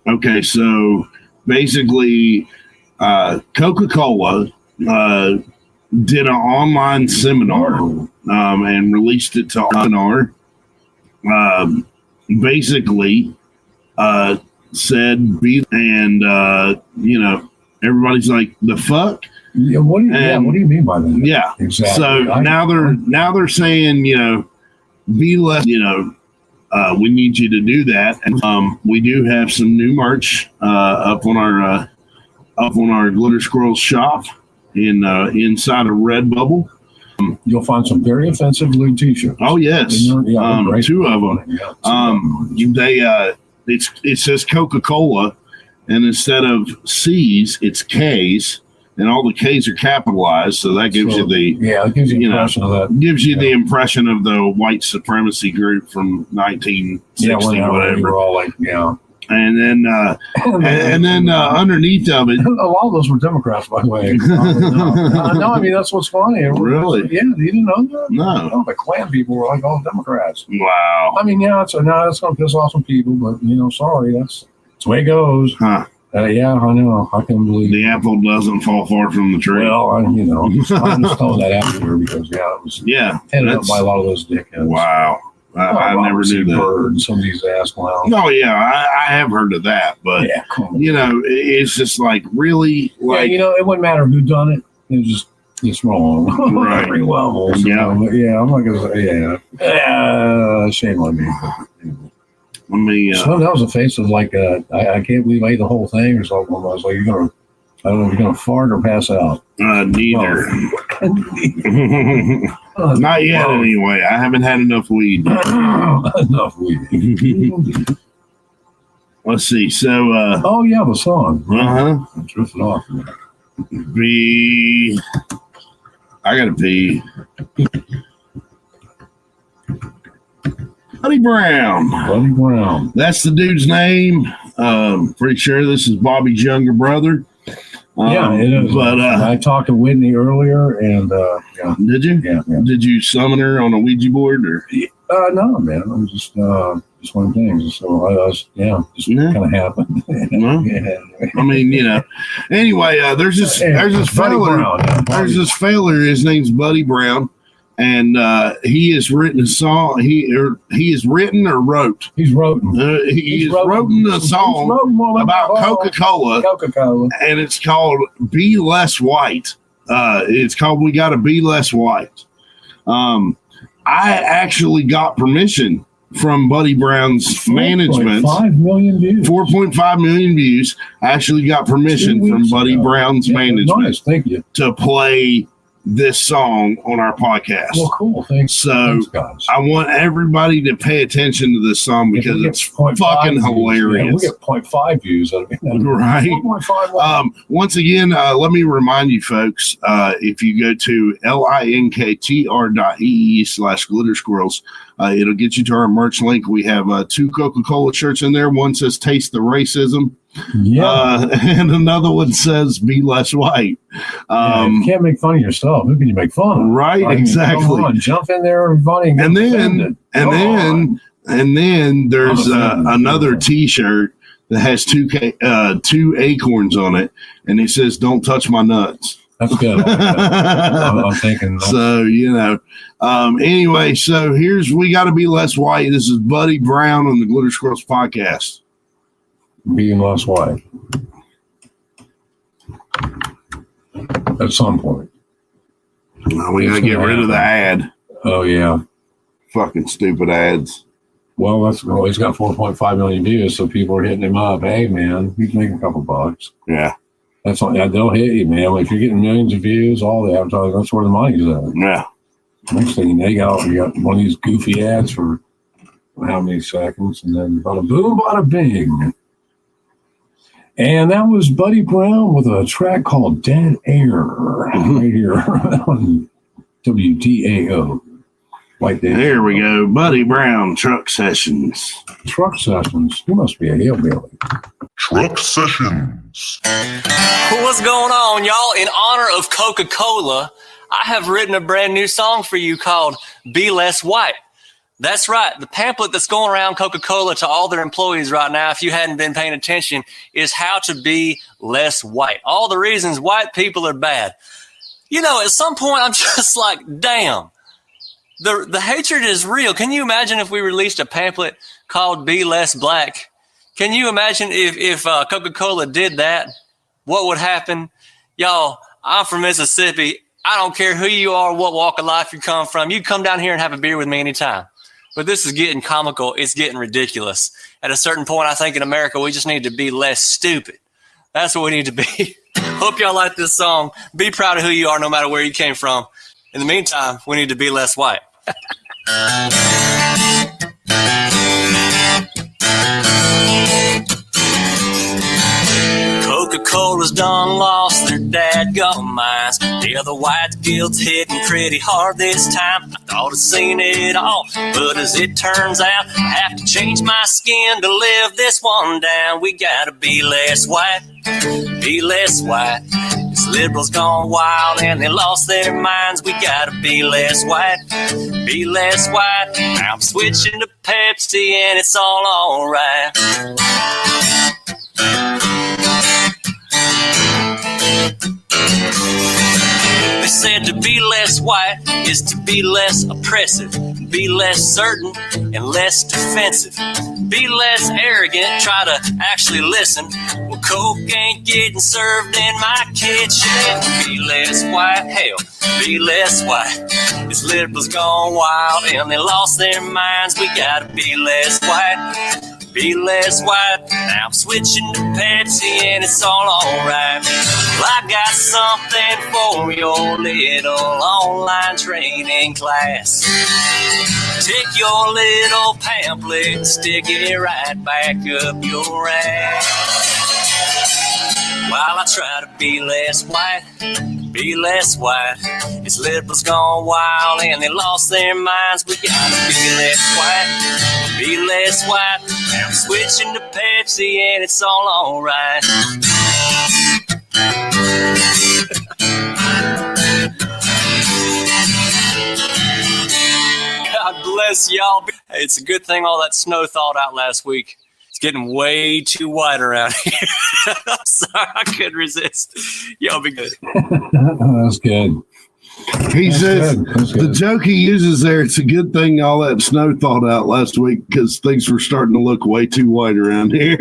Okay, so basically, Coca-Cola did an online seminar and released it to seminar. Basically, said, everybody's like, the fuck? Yeah, what do you mean by that? Yeah, exactly. So now they're saying, be less, we need you to do that. And we do have some new merch up on our Glitter Squirrels shop inside of Redbubble. You'll find some very offensive lewd t-shirts. Oh yes, 2 of them. It says Coca-Cola, and instead of C's, it's K's. And all the K's are capitalized, so that gives you the it gives you the impression of that. Gives you the impression of the white supremacy group from 1960, whatever. We were all like, And then underneath of it, a lot of those were Democrats, by the way. No, I mean that's what's funny. Really? Yeah, you didn't know that? No. The Klan people were like all Democrats. Wow. I mean, that's going to piss off some people, but sorry, that's the way it goes. Huh. Yeah, I know. I can believe the apple doesn't fall far from the tree. Well, I'm just throwing that out here because it was headed up by a lot of those dickheads. Wow. I never knew that. Bird, some of these ass clowns. No, I have heard of that, but it's just like really like it wouldn't matter who done it. It's wrong. Right. Every level. So, I'm not gonna say shame on me. So that was a face of like I can't believe I ate the whole thing or something. I was like, I don't know if you're gonna fart or pass out. Neither. Not yet, anyway. I haven't had enough weed. Enough weed. Let's see. So. The song. I'm drifting off. I gotta pee. Buddy Brown. That's the dude's name. Pretty sure this is Bobby's younger brother. It is. But I talked to Whitney earlier, and did you? Yeah. Did you summon her on a Ouija board, or? No, man. I'm just It's one of the things. So just kind of happened. I mean, Anyway, there's this feller. There's this feller. His name's Buddy Brown, and he has written a song. He has written or wrote. He's written. He's written a song about Coca-Cola, and it's called "Be Less White." It's called "We Gotta Be Less White." I actually got permission from Buddy Brown's management. 4.5 million views. 4.5 million views. I actually got permission from Buddy Brown's management nice. Thank you. to play this song on our podcast. Well, cool. Thanks. So Thanks, guys. I want everybody to pay attention to this song because it's fucking hilarious. Yeah, we get 0.5 views out of it. Right. 1.5. Once again, let me remind you folks, if you go to linktr.ee/glitter squirrels, it'll get you to our merch link. We have 2 Coca-Cola shirts in there. One says "Taste the Racism." And another one says "Be Less White." You can't make fun of yourself. Who can you make fun of? Right, exactly. Come on, jump in there and funny. And then there's another T-shirt that has 2 acorns on it, and it says "Don't touch my nuts." That's good. I'm thinking. So anyway, so we got to be less white. This is Buddy Brown on the Glitter Squirrels podcast. Being less white at some point. Well, we gotta get rid of the ad. Oh yeah, fucking stupid ads. Well, he's got 4.5 million views, so people are hitting him up. Hey man, he's making a couple bucks. Yeah, that's all. Yeah, they'll hit you, man. If you're getting millions of views, all the advertising, that's where the money's at. Yeah. Next thing you got one of these goofy ads for how many seconds, and then bada boom, bada bing. And that was Buddy Brown with a track called Dead Air right here on WDAO. White Day. There we go. Buddy Brown Truck Sessions. Truck Sessions. You must be a hillbilly. Truck Sessions. What's going on, y'all? In honor of Coca-Cola, I have written a brand new song for you called Be Less White. That's right. The pamphlet that's going around Coca-Cola to all their employees right now, if you hadn't been paying attention, is how to be less white. All the reasons white people are bad. At some point, I'm just like, damn, the hatred is real. Can you imagine if we released a pamphlet called Be Less Black? Can you imagine if Coca-Cola did that? What would happen? Y'all, I'm from Mississippi. I don't care who you are, what walk of life you come from. You come down here and have a beer with me anytime. But this is getting comical. It's getting ridiculous. At a certain point, I think in America, we just need to be less stupid. That's what we need to be. Hope y'all like this song. Be proud of who you are, no matter where you came from. In the meantime, we need to be less white. Coca-Cola's done lost their dadgum minds. The other white guilt's hitting pretty hard this time. I thought I'd seen it all, but as it turns out, I have to change my skin to live this one down. We gotta be less white, be less white. This liberals gone wild and they lost their minds. We gotta be less white, be less white. Now I'm switching to Pepsi and it's all alright. They said to be less white is to be less oppressive, be less certain and less defensive, be less arrogant, try to actually listen. Well, Coke ain't getting served in my kitchen. Be less white, hell, be less white. These liberals gone wild and they lost their minds. We gotta be less white, be less white. Now I'm switching to Pepsi and it's all alright. Well, I got something for your little online training class. Take your little pamphlet and stick it right back up your ass. While I try to be less white, be less white. These liberals gone wild and they lost their minds. We gotta be less white, be less white. Now I'm switching to Pepsi and it's all alright. God bless Bless y'all. Hey, it's a good thing all that snow thawed out last week. It's getting way too white around here. I'm sorry, I couldn't resist. Y'all be good. That's good. He says That's the good. joke he uses there, it's a good thing all that snow thawed out last week because things were starting to look way too white around here.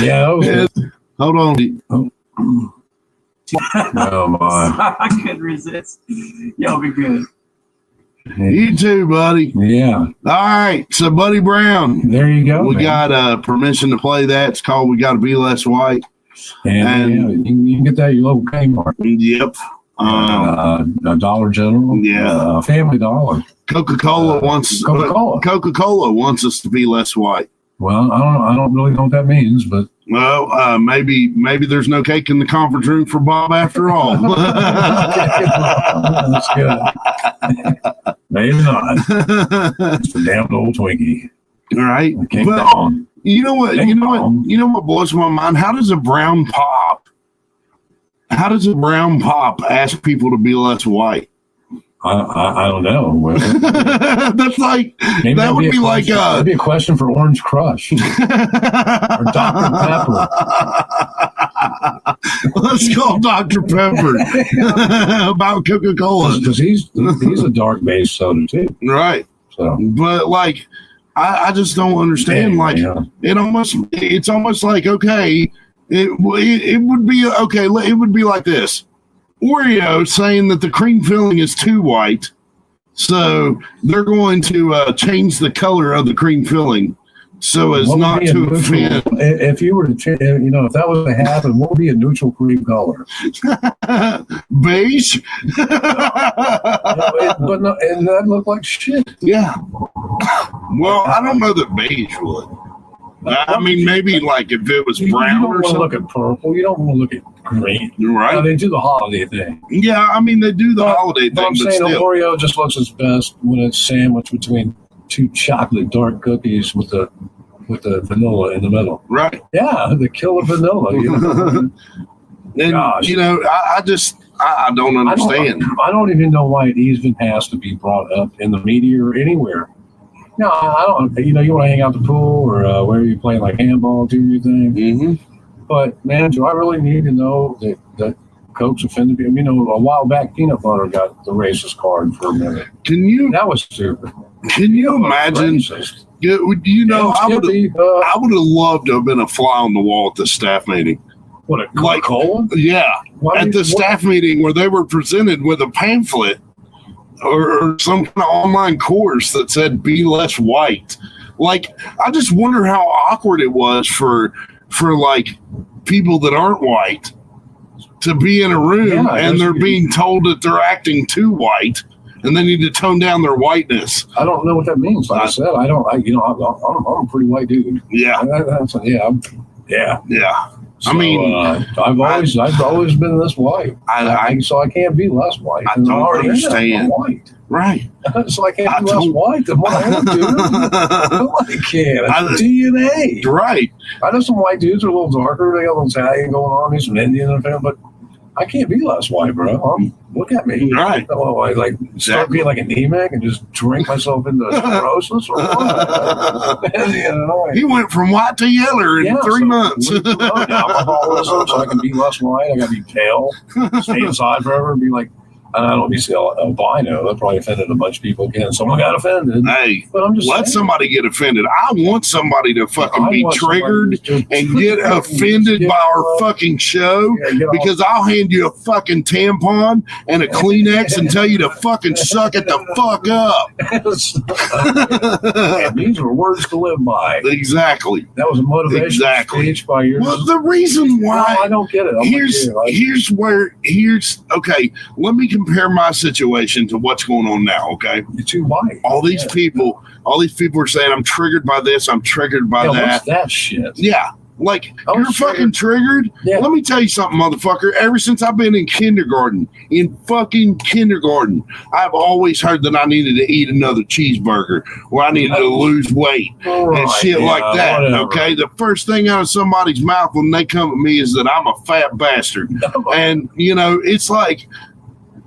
Yeah. Hold on. Oh my. I couldn't resist. Y'all be good. You too, buddy. Yeah. All right. So, Buddy Brown. There you go. We man. got permission to play that. It's called We Gotta Be Less White. And you can get that at your local Kmart. Yep. Dollar General. Yeah. Family Dollar. Coca-Cola wants us to be less white. Well, I don't really know what that means, but maybe there's no cake in the conference room for Bob after all. That's good. Maybe not. It's a damn old Twinkie. Right. King But Kong. you know what? You know what blows my mind? How does a brown pop ask people to be less white? I don't know. That's like Maybe that would be like that'd be a question for Orange Crush or Dr. Pepper. Let's call Dr. Pepper about Coca-Cola because he's a dark based soda too, right? So, but like, I just don't understand. Like, it's almost like okay, it would be okay. It would be like this. Oreo saying that the cream filling is too white, so they're going to change the color of the cream filling so as not to offend. If you were to, if that was to happen, what would be a neutral cream color? Beige. But no, and that looked like shit. Yeah. Well, I don't know that beige would. I mean, maybe like if it was brown or something. You don't want to look at purple. You don't want to look at green. Right. Now, they do the holiday thing. Yeah, I mean, they do the holiday thing. I'm saying still. Oreo just looks its best when it's sandwiched between two chocolate dark cookies with the vanilla in the middle. Right. Yeah, the killer vanilla. And, Gosh. I don't understand. I don't even know why it even has to be brought up in the media or anywhere. No, I don't. You want to hang out the pool or where you're playing like handball, do your thing. Mm-hmm. But man, do I really need to know that Coke's offended people? A while back, peanut butter got the racist card for a minute. That was stupid. Can you imagine? Racist. I would have loved to have been a fly on the wall at the staff meeting. What, a Coca-Cola? Yeah, at the staff meeting where they were presented with a pamphlet or some kind of online course that said "Be Less White." Like, I just wonder how awkward it was for like people that aren't white to be in a room and they're being told that they're acting too white and they need to tone down their whiteness. I don't know what that means. Like I said, I'm a pretty white dude. Yeah. Yeah. So, I mean, I've always been this white. So I can't be less white. I don't understand. White. Right. So I can't be less white than what I am, dude. No, I can't. It's DNA. Right. I know some white dudes are a little darker. They got a little Italian going on. There's some Indian in there, but I can't be less white, bro. Look at me. Right. I start being like anemic and just drink myself into sclerosis or what? He went from white to yellow in 3 months. Alcoholism, so I can be less white. I got to be pale, stay inside forever, and be like, I don't need to say albino. That probably offended a bunch of people again. Someone got offended. Hey, but I'm just let somebody get offended. I want somebody to fucking be triggered and get offended by our fucking show because I'll hand you a fucking tampon and a Kleenex and tell you to fucking suck it the fuck up. And these are words to live by. Exactly. That was a motivational speech by your. Well, the reason why I don't get it. Okay. Let me compare my situation to what's going on now. Okay, you're too white. All these people are saying I'm triggered by this. I'm triggered by that. What's that shit? Yeah. Like, you're fucking triggered? Yeah. Let me tell you something, motherfucker. Ever since I've been in fucking kindergarten, I've always heard that I needed to eat another cheeseburger or I needed to lose weight and shit like that. Whatever. Okay? The first thing out of somebody's mouth when they come at me is that I'm a fat bastard. And, it's like,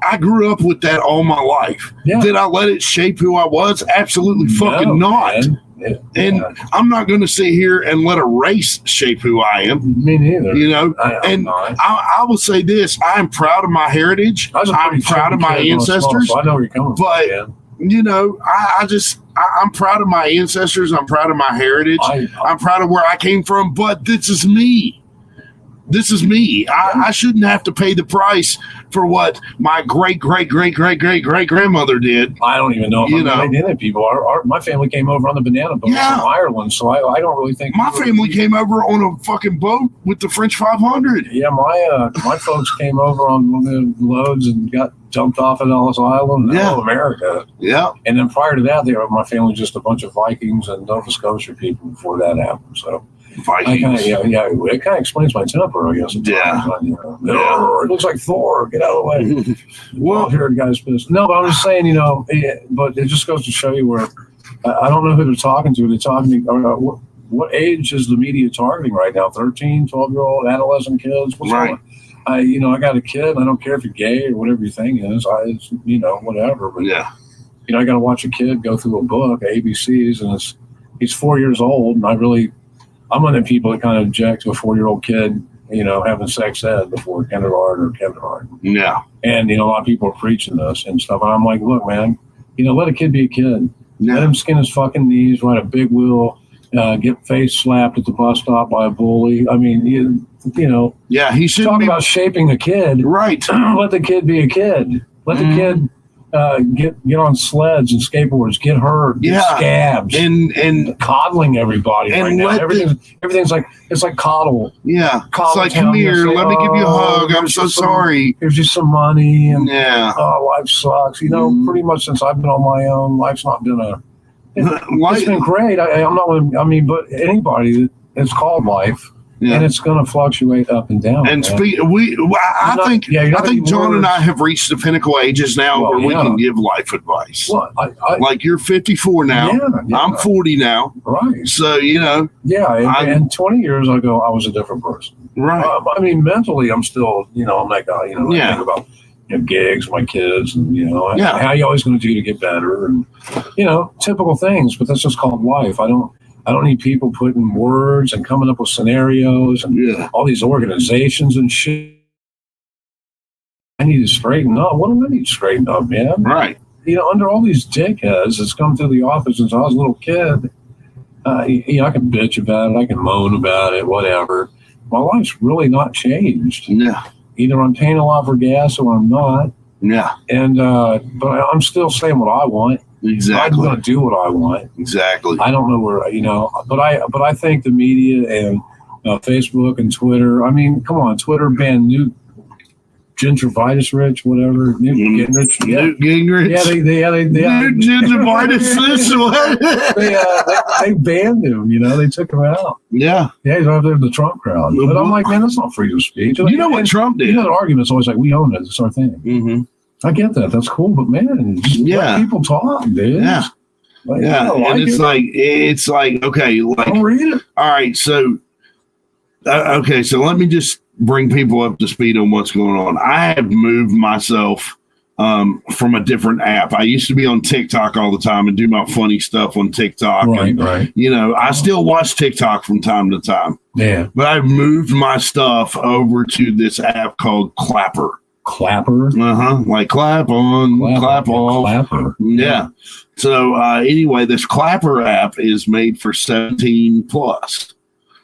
I grew up with that all my life. Yeah. Did I let it shape who I was? Absolutely fucking not. And I'm not going to sit here and let a race shape who I am. Me neither. You know, I will say this: I'm proud of my heritage. I'm proud of my ancestors. So I know where you're coming from. But you know, I'm proud of my ancestors. I'm proud of my heritage. I'm proud of where I came from. But this is me. This is me. I shouldn't have to pay the price for what my great grandmother did. I don't even know if I'm related to any people. My family came over on the banana boat from Ireland, so I don't really think my family came over on a fucking boat with the French 500. Yeah, my folks came over on one of the loads and got dumped off at Ellis Island, Middle America. Yeah, and then prior to that, my family was just a bunch of Vikings and Nova Scotia people before that happened. So. Vikings. It kind of explains my temper, I guess. It looks like Thor. Get out of the way. Well, here the guy's pissed. No, but I'm just saying, but it just goes to show you where I don't know who they're talking to. They're talking to what age is the media targeting right now? 13, 12-year-old adolescent kids? What's going on? I got a kid. I don't care if you're gay or whatever your thing is. It's whatever. But I got to watch a kid go through a book, ABCs, and he's 4 years old, and I'm one of the people that kind of object to a 4-year-old kid, having sex ed before kindergarten or kindergarten. Yeah. And, a lot of people are preaching this and stuff. And I'm like, look, man, let a kid be a kid. Yeah. Let him skin his fucking knees, ride a big wheel, get face slapped at the bus stop by a bully. I mean, Yeah, he should talk about shaping a kid. Right. Let the kid be a kid. Let the kid get on sleds and skateboards, get hurt, get scabs, and coddling everybody right now. Everything's like it's like coddle. Yeah, it's like, come here, let me give you a hug. I'm so sorry. Here's just some money, and life sucks. Pretty much since I've been on my own, life's not been it's been great. I'm not. I mean, but anybody, it's called life. Yeah. And it's going to fluctuate up and down. And I think John and I have reached the pinnacle ages now where we can give life advice. Well, like you're 54 now. Yeah. I'm 40 now. Right. So, and 20 years ago, I was a different person. Right. I mean, mentally, I'm still, I'm that guy, I think about gigs, my kids, and, how you always going to do to get better and, typical things. But that's just called life. I don't need people putting words and coming up with scenarios and all these organizations and shit. I need to straighten up. What do I need to straighten up, man? Right. Under all these dickheads that's come through the office since I was a little kid, I can bitch about it. I can moan about it, whatever. My life's really not changed. Yeah. Either I'm paying a lot for gas or I'm not. Yeah. And, but I'm still saying what I want. Exactly. I'm going to do what I want. Exactly. I don't know where, but I think the media and Facebook and Twitter, I mean, come on, Twitter banned Newt Gingivitis Rich, whatever. Newt Gingrich. Newt Gingrich. Newt Gingivitis this one. They banned him, they took him out. Yeah. Yeah, he's out there in the Trump crowd. But I'm like, man, that's not freedom of speech. You know what Trump did? The argument's always like, we own it. It's our thing. Mm-hmm. I get that. That's cool, but man, just let people talk, dude. Yeah. And it's like, okay, I'll read it. All right, so so let me just bring people up to speed on what's going on. I have moved myself from a different app. I used to be on TikTok all the time and do my funny stuff on TikTok. Right. I still watch TikTok from time to time. Yeah. But I've moved my stuff over to this app called Clapper. Clapper? Like clap on, clap off. Clapper. Yeah. So anyway, this Clapper app is made for 17 plus.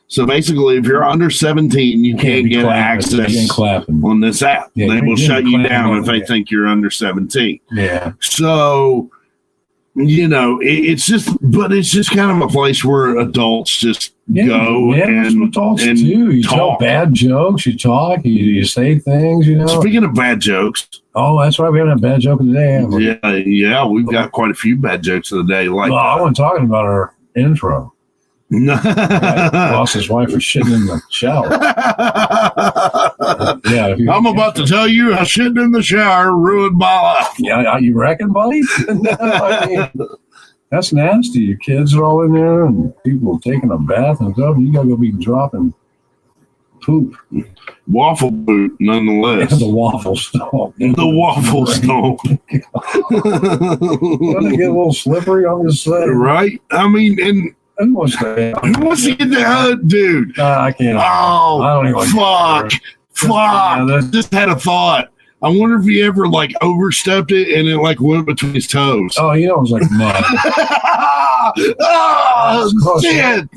So basically, if you're under 17, you can't get access on this app. Yeah, they will shut you down if they think you're under 17. Yeah. So, it's just kind of a place where adults just go and adults do. You tell bad jokes, you talk, you say things, Speaking of bad jokes. Oh, that's right. We haven't had a bad joke of the day, have we? Yeah. We've got quite a few bad jokes of the day. I wasn't talking about our intro. Lost his wife for shitting in the shower. I'm about to tell you how shitting in the shower ruined my life. Yeah, you reckon, buddy? That's nasty. Your kids are all in there and people are taking a bath and stuff. You gotta go be dropping poop. Waffle poop, nonetheless. The waffle stomp. The waffle stomp. Doesn't it get a little slippery on this side? Right? I mean, and who wants to get the hood, dude? I can't. Oh, I don't even fuck. Yeah, Just had a thought. I wonder if he ever like overstepped it and it like went between his toes. Oh, you know, it was like mud. Oh, shit.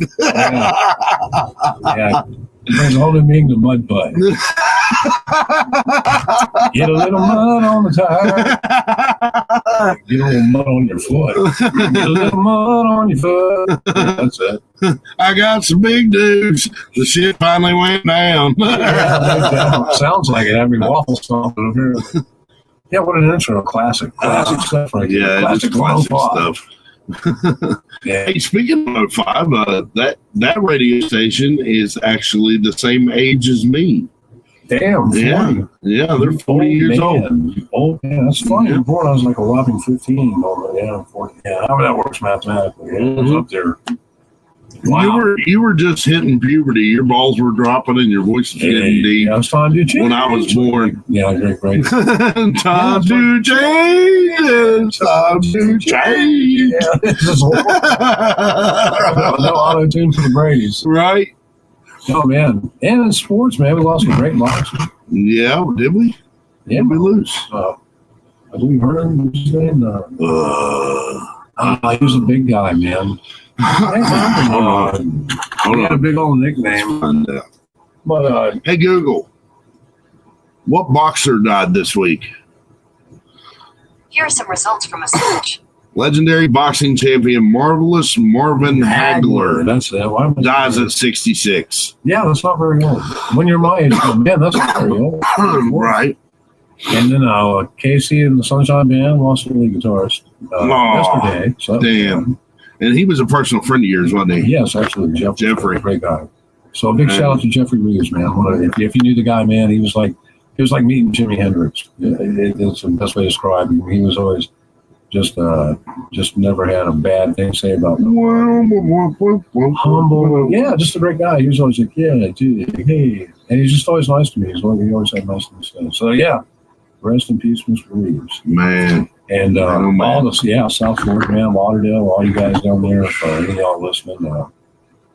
Yeah. There's a whole new meaning to mud butt. Get a little mud on the tire. Get a little mud on your foot. Get a little mud on your foot. That's it. I got some big dudes. The shit finally went down. Sounds like it. I mean, waffle stomp over here. Yeah, what an intro. Classic stuff right there. Yeah, Classic stuff. Yeah. Hey, speaking of 05, that radio station is actually the same age as me. Damn. 40. Yeah, they're 40 years old. Oh, yeah, that's funny. Yeah. Before I was like 11, 15. Yeah, 40. Yeah, how that works mathematically. Yeah, it was up there. Wow. You were just hitting puberty. Your balls were dropping and your voice was getting deep. Yeah, it was time to change. When I was born. Yeah, great. Time to change. It's time to change. Yeah, this is horrible. No auto-tune for the Brady's. Right. Oh, man. And in sports, man, we lost a great boxer. Yeah, did we? Yeah. Did we lose? I believe Hearn was his name. He was a big guy, man. He had a big old nickname. But hey, Google, what boxer died this week? Here are some results from a search. Legendary boxing champion Marvelous Marvin Hagler. That's it. Dies at 66. Yeah, that's not very old. When you're my age, man, that's not very old. Right. And then Casey and the Sunshine Band lost their lead guitarist yesterday. So damn. And he was a personal friend of yours, wasn't he? Yes, actually. Jeffrey. Great guy. So a big shout out to Jeffrey Reeves, man. If you knew the guy, man, he was like meeting Jimi Hendrix. It's the best way to describe him. He was always just never had a bad thing to say about him. Humble. Yeah, just a great guy. He was always like, yeah, dude, hey. And he's just always nice to me. He always had nice things to say. So yeah, rest in peace, Mr. Reeves. Man. And all this, South Florida, man, Lauderdale, all you guys down there, any of y'all listening,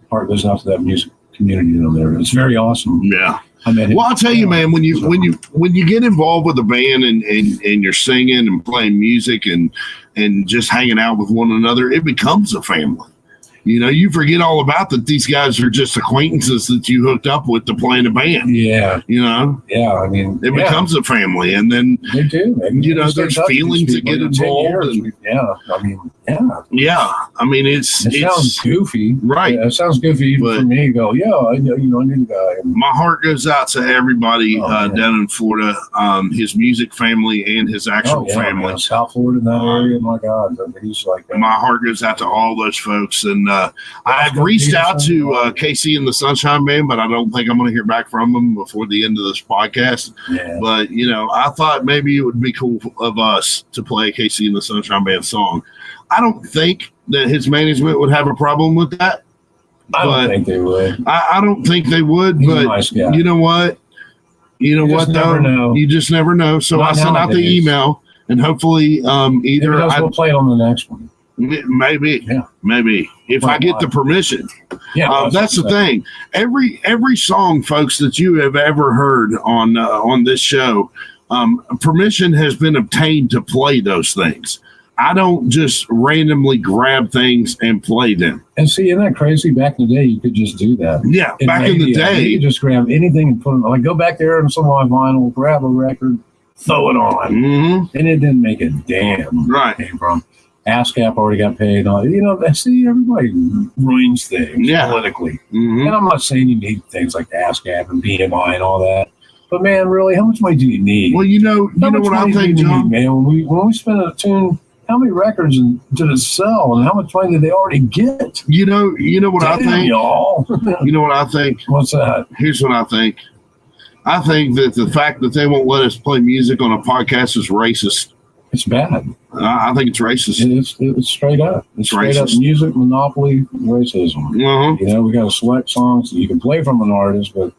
heart goes out to that music community down there. It's very awesome. Yeah. Well, I'll tell you, man, when you get involved with a band and you're singing and playing music and just hanging out with one another, it becomes a family. You know, you forget all about that these guys are just acquaintances that you hooked up with to play in a band. Yeah. You know? Yeah, I mean, it becomes a family. And then, they do. You know, there's feelings that get involved. Yeah, I mean, it sounds goofy. Right. Yeah, it sounds goofy even for me to go, I know, I knew the guy. My heart goes out to everybody down in Florida, his music family and his actual family. Man, South Florida in that area, my God. He's like my heart goes out to all those folks. And I've reached out to Casey and the Sunshine Band, but I don't think I'm going to hear back from them before the end of this podcast. Yeah. But, you know, I thought maybe it would be cool of us to play Casey and the Sunshine Band song. I don't think that his management would have a problem with that. I don't think they would. I don't think they would, He's but a nice guy. you know what? You never know. You just never know. So Not I sent out the nowadays. email, and hopefully either we'll play it on the next one. Maybe if I get the permission. Yeah, that's the thing. Every song, folks, that you have ever heard on this show, permission has been obtained to play those things. I don't just randomly grab things and play them. And see, isn't that crazy? Back in the day, you could just do that. Yeah, back in the day, you could just grab anything and put it. Like go back there and some of my vinyl, grab a record, throw it on, and it didn't make a damn right. Came from ASCAP already got paid on. You know, see, everybody ruins things politically, and I'm not saying you need things like ASCAP and BMI and all that. But man, really, how much money do you need? Well, you know what I think, John. Man, when we spend a tune. How many records did it sell, and how much money did they already get? You know what I think, y'all. You know what I think? What's that? Here's what I think. I think that the fact that they won't let us play music on a podcast is racist. It's bad. I think it's racist. It's straight up. It's straight racist. Up music monopoly racism. You know, we got to select songs that you can play from an artist, but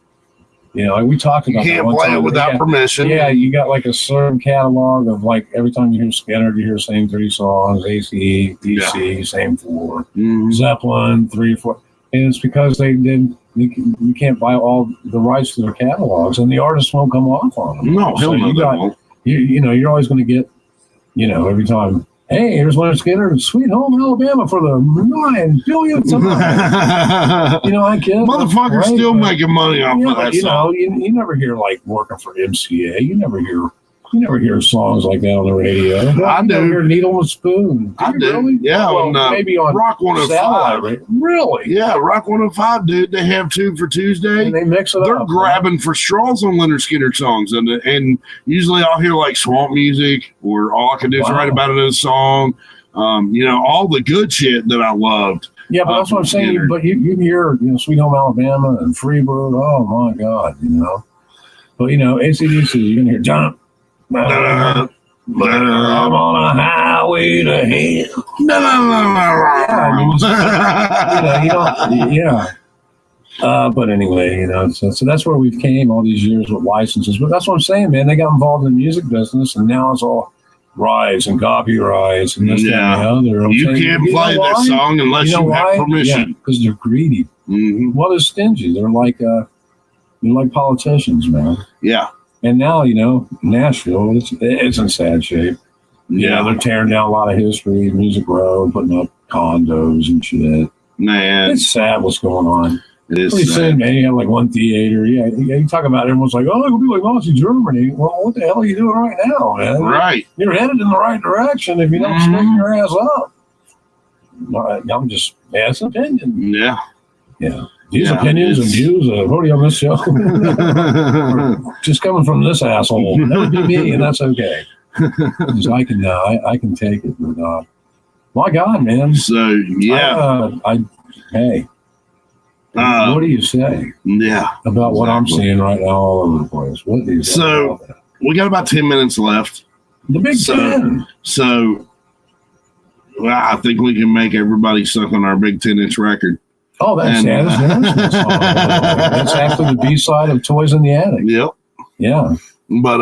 You know, like we talked about. You can't play it without permission. Yeah, you got like a certain catalog of like every time you hear Skinner, you hear the same 3 songs. ACE, DC, same 4. Zeppelin, 3 or 4. And it's because you can't buy all the rights to their catalogs, and the artists won't come off on them. No, so you know, you're always going to get, you know, every time. Hey, here's Leonard Skinner in Sweet Home Alabama for the 9 billionth time. You know, I kid. Motherfuckers still making money off of that you song. know, you never hear like working for MCA. You never hear songs like that on the radio. I do. Hear Needle and Spoon. I do. Really? Yeah, well, maybe on Rock 105. Really? Yeah, Rock 105, dude. They have 2 for Tuesday. And they mix it They're up. grabbing for straws on Leonard Skinner songs, and usually I'll hear like swamp music, or all I can do is write about it in a song. You know, all the good shit that I loved. Yeah, but that's what I'm saying. But you hear, you know, Sweet Home Alabama and Freebird. Oh my God, you know. But you know, AC/DC, you're gonna hear jump. I'm on a highway to hell. But anyway, you know, so that's where we've came all these years with licenses. But that's what I'm saying, man. They got involved in the music business, and now it's all rights and copyrights and this, that, and the other. You can't play that song unless you have permission. Because they're greedy. Well, they're stingy. They're like politicians, man. Yeah. And now, you know, Nashville, it's in sad shape. Yeah, they're tearing down a lot of history, Music Row, putting up condos and shit. Man, it's sad what's going on. It is pretty sad. sad, man. You have like one theater. Yeah, you talk about it, everyone's like, oh, it'll be like Nazi Germany. Well, what the hell are you doing right now, man? Right. You're headed in the right direction if you don't straighten your ass up. I'm just, that's an opinion. Yeah. Yeah. These opinions and views of Hody on this show are just coming from this asshole. That would be me, and that's okay. Because I can take it. But, my God, man. So, yeah. Hey, what do you say? Yeah. About what I'm seeing right now all over the place? What do you say? So, we got about 10 minutes left. The Big 10. So, well, I think we can make everybody suck on our Big 10-inch record. Oh, that's that's actually the B-side of Toys in the Attic. Yep. Yeah. But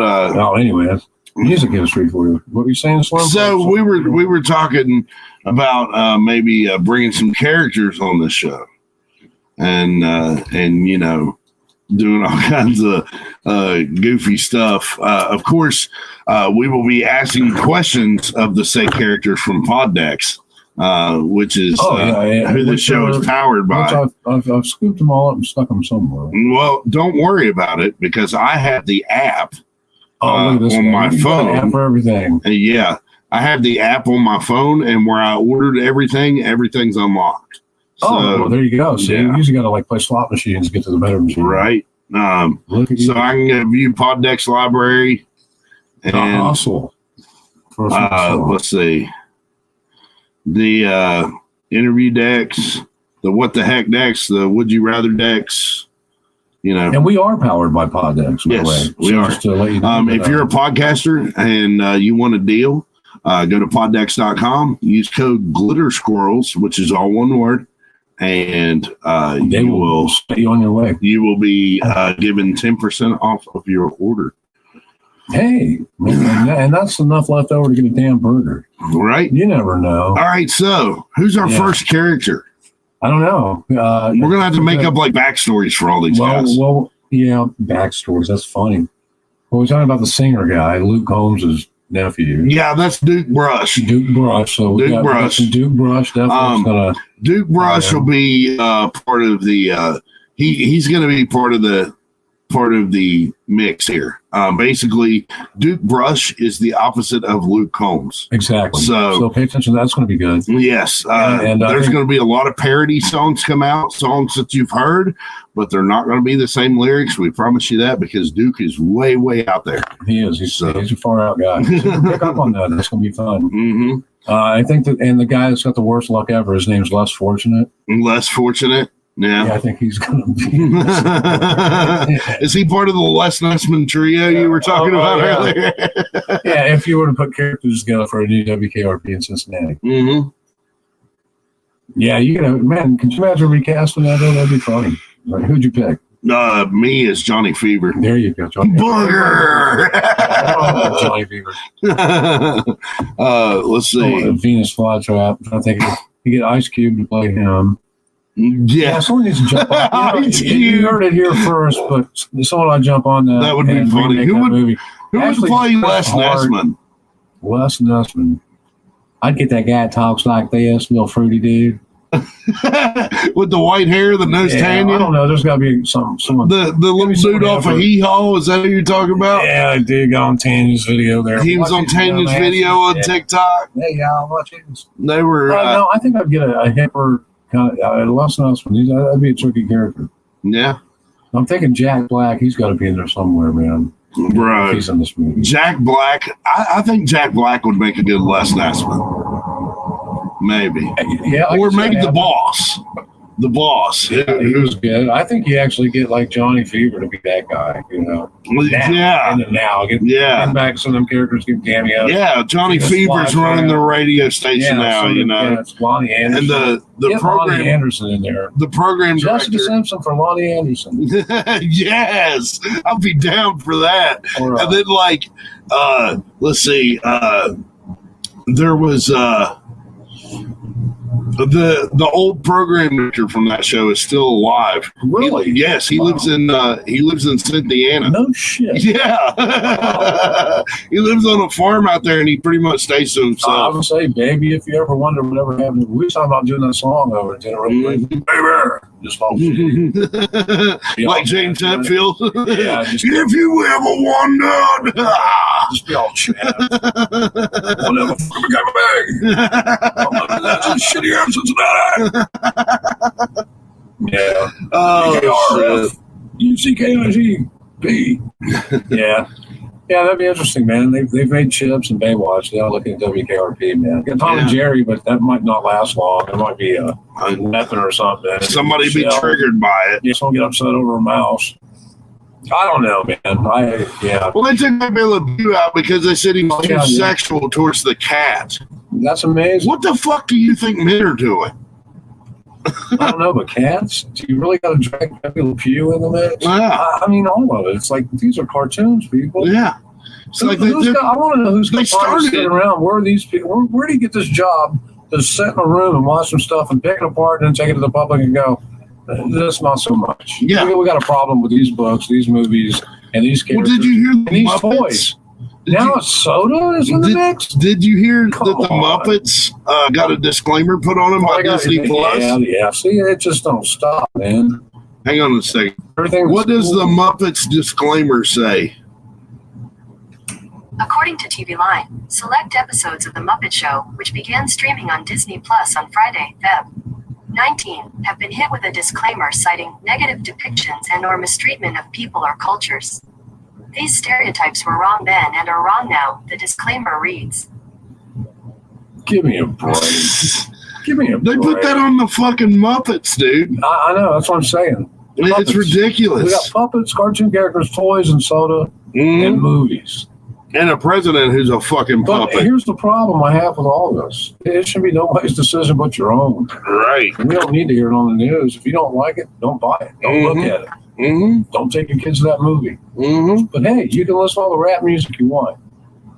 anyway, that's music history for you. What were you saying, Slim? So we were talking about maybe bringing some characters on the show, and you know, doing all kinds of goofy stuff. Of course, we will be asking questions of the said characters from Poddex. Which is who the show is powered by. I've scooped them all up and stuck them somewhere. Well, don't worry about it because I have the app on my You got phone. an app for everything. Yeah, I have the app on my phone, and where I ordered everything's unlocked. So, well, there you go. So you usually got to like play slot machines to get to the better machine, right? So I can view Poddex library and hustle. Let's see. The interview decks, the what the heck decks, the would you rather decks, you know. And we are powered by Poddex, by the way. We are. Just to let you know if you're a podcaster and you want a deal, go to poddex.com, use code Glitter Squirrels, which is all one word, and they will set you on your way. You will be given 10% off of your order. Hey, and that's enough left over to get a damn burger. Right? You never know. All right, so who's our first character? I don't know. We're going to have to make up like backstories for all these guys. Well, yeah, backstories. That's funny. Well, we're talking about the singer guy, Luke Combs' nephew. Yeah, that's Duke Brush. Duke Brush. So Duke Brush. Duke Brush definitely Duke Brush will be part of the he's going to be part of the mix here. Basically, Duke Brush is the opposite of Luke Combs. Exactly. So pay attention. That's going to be good. Yes. And there's going to be a lot of parody songs come out, songs that you've heard, but they're not going to be the same lyrics. We promise you that because Duke is way, way out there. He is. He's a far out guy. So pick up on that. That's going to be fun. Mm-hmm. I think that, and the guy that's got the worst luck ever, his name's Less Fortunate. Less Fortunate. Yeah, I think he's going to be. Is he part of the Les Nessman trio you were talking about earlier? Yeah, if you were to put characters together for a new WKRP in Cincinnati. Mm-hmm. Yeah, man, could you imagine recasting that? That'd be funny. Like, who'd you pick? Me as Johnny Fever. There you go, Johnny. Booger. Johnny Fever. Let's see. Venus Flytrap. I think you get Ice Cube to play him. Yeah, someone needs to jump on. You heard it here first, but someone ought to jump on that. That would be funny. Who would play Les Nessman? Les Nessman. I'd get that guy that talks like this, little fruity dude. With the white hair, the nose tan. I don't know. There's got to be someone. The little dude off of Hee Haw. Is that who you're talking about? Yeah, I did go on Tanya's video there. He was on Tanya's video on TikTok. Hey, y'all, watch it. They were. No, I think I'd get a hipper kind of Les Nessman. That'd be a tricky character. Yeah. I'm thinking Jack Black. He's got to be in there somewhere, man. Right. He's in this movie. Jack Black. I think Jack Black would make a good Les Nessman. Maybe. Yeah. Or maybe the boss. The boss. Yeah, he was good. I think you actually get like Johnny Fever to be that guy, you know. Get back some of them characters, give cameos. Yeah, Johnny Fever's running the radio station now, you know. Yeah, it's Lonnie Anderson. And the program, Lonnie Anderson in there. The program Jessica director. Simpson for Lonnie Anderson. Yes, I'll be down for that. Right. And then let's see, there was the old program director from that show is still alive. Really? Yes, he lives in Cynthiana. No shit. Yeah. He lives on a farm out there, and he pretty much stays to himself. I would say, baby, if you ever wonder whatever happened, we were talking about doing that song over in General. Baby, just all like James Hetfield. Yeah, if you ever wondered, just be all chat. Whatever, fucking got my bag. That's a shitty ass Cincinnati. Yeah. Oh, UCKIGP. Yeah. Yeah, that'd be interesting, man. They've made Chips and Baywatch. They're looking at WKRP, man. Get Tom and Jerry, but that might not last long. There might be a weapon or something. Somebody be triggered by it. Yeah, someone get upset over a mouse. I don't know, man. Well, they took my Bill of View out because they said he was too sexual towards the cat. That's amazing. What the fuck do you think men are doing? I don't know, but cats? Do you really got to drag Pepe Le Pew in the mix? Yeah. I mean, all of it. It's like, these are cartoons, people. Yeah. It's like I want to know who's sitting around. Where are these people? Where do you get this job to sit in a room and watch some stuff and pick it apart and then take it to the public and go, that's not so much. Yeah. We got a problem with these books, these movies, and these characters. Well, did you hear these toys? Now it's soda is in the mix? Did you hear that the Muppets got a disclaimer put on them by Disney Plus? Yeah. See, it just don't stop, man. Hang on a second. What does the Muppets disclaimer say? According to TV Line, select episodes of The Muppet Show, which began streaming on Disney Plus on Friday, Feb. 19, have been hit with a disclaimer citing negative depictions and/or mistreatment of people or cultures. These stereotypes were wrong then and are wrong now, the disclaimer reads. Give me a break. They put that on the fucking Muppets, dude. I know, that's what I'm saying. It's ridiculous. We got puppets, cartoon characters, toys, and soda, and movies. And a president who's a fucking puppet. But here's the problem I have with all this. It should be nobody's decision but your own. Right. And we don't need to hear it on the news. If you don't like it, don't buy it. Don't look at it. Mm-hmm. Don't take your kids to that movie. Mm-hmm. But hey, you can listen to all the rap music you want.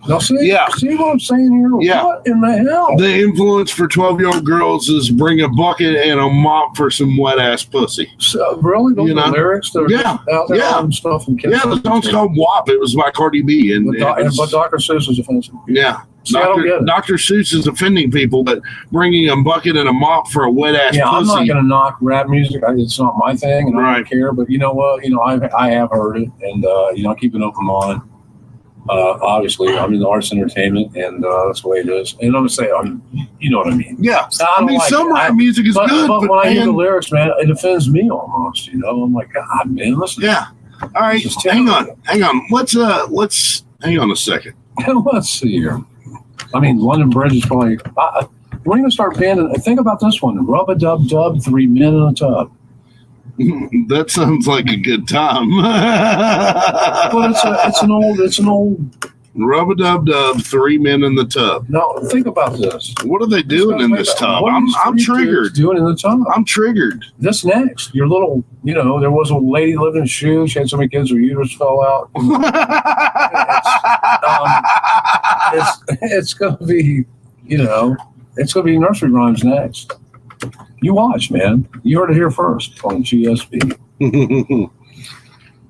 Now see what I'm saying here? Yeah. What in the hell? The influence for 12-year-old girls is bring a bucket and a mop for some wet-ass pussy. So, really? Those are lyrics? They're out there and stuff. And the song's called WAP. It was by Cardi B. But Dr. Seuss is offensive. Yeah. See, I don't get it. Dr. Seuss is offending people, but bringing a bucket and a mop for a wet-ass pussy. I'm not going to knock rap music. It's not my thing, and I don't care. But you know what? I have heard it, and I keep an open mind. Obviously, I'm in the arts entertainment, and that's the way it is. And I'm gonna say, you know what I mean? Yeah. Some rap music is good, but when I hear the lyrics, man, it offends me almost. I'm like, God, man, listen. Yeah. All right, hang on. Let's hang on a second. Let's see here. I mean, London Bridge is probably. We're gonna start banning. Think about this one: Rub-a-dub-dub, 3 men in a tub. That sounds like a good time. But it's an old Rub-a-dub-dub, 3 men in the tub. No, think about this. What are they doing in this tub? I'm triggered. Doing in the tub. I'm triggered. This next, your little, there was a lady living in shoes. She had so many kids, her uterus fell out. It's going to be, it's going to be nursery rhymes next. You watch, man. You heard it here first on GSP.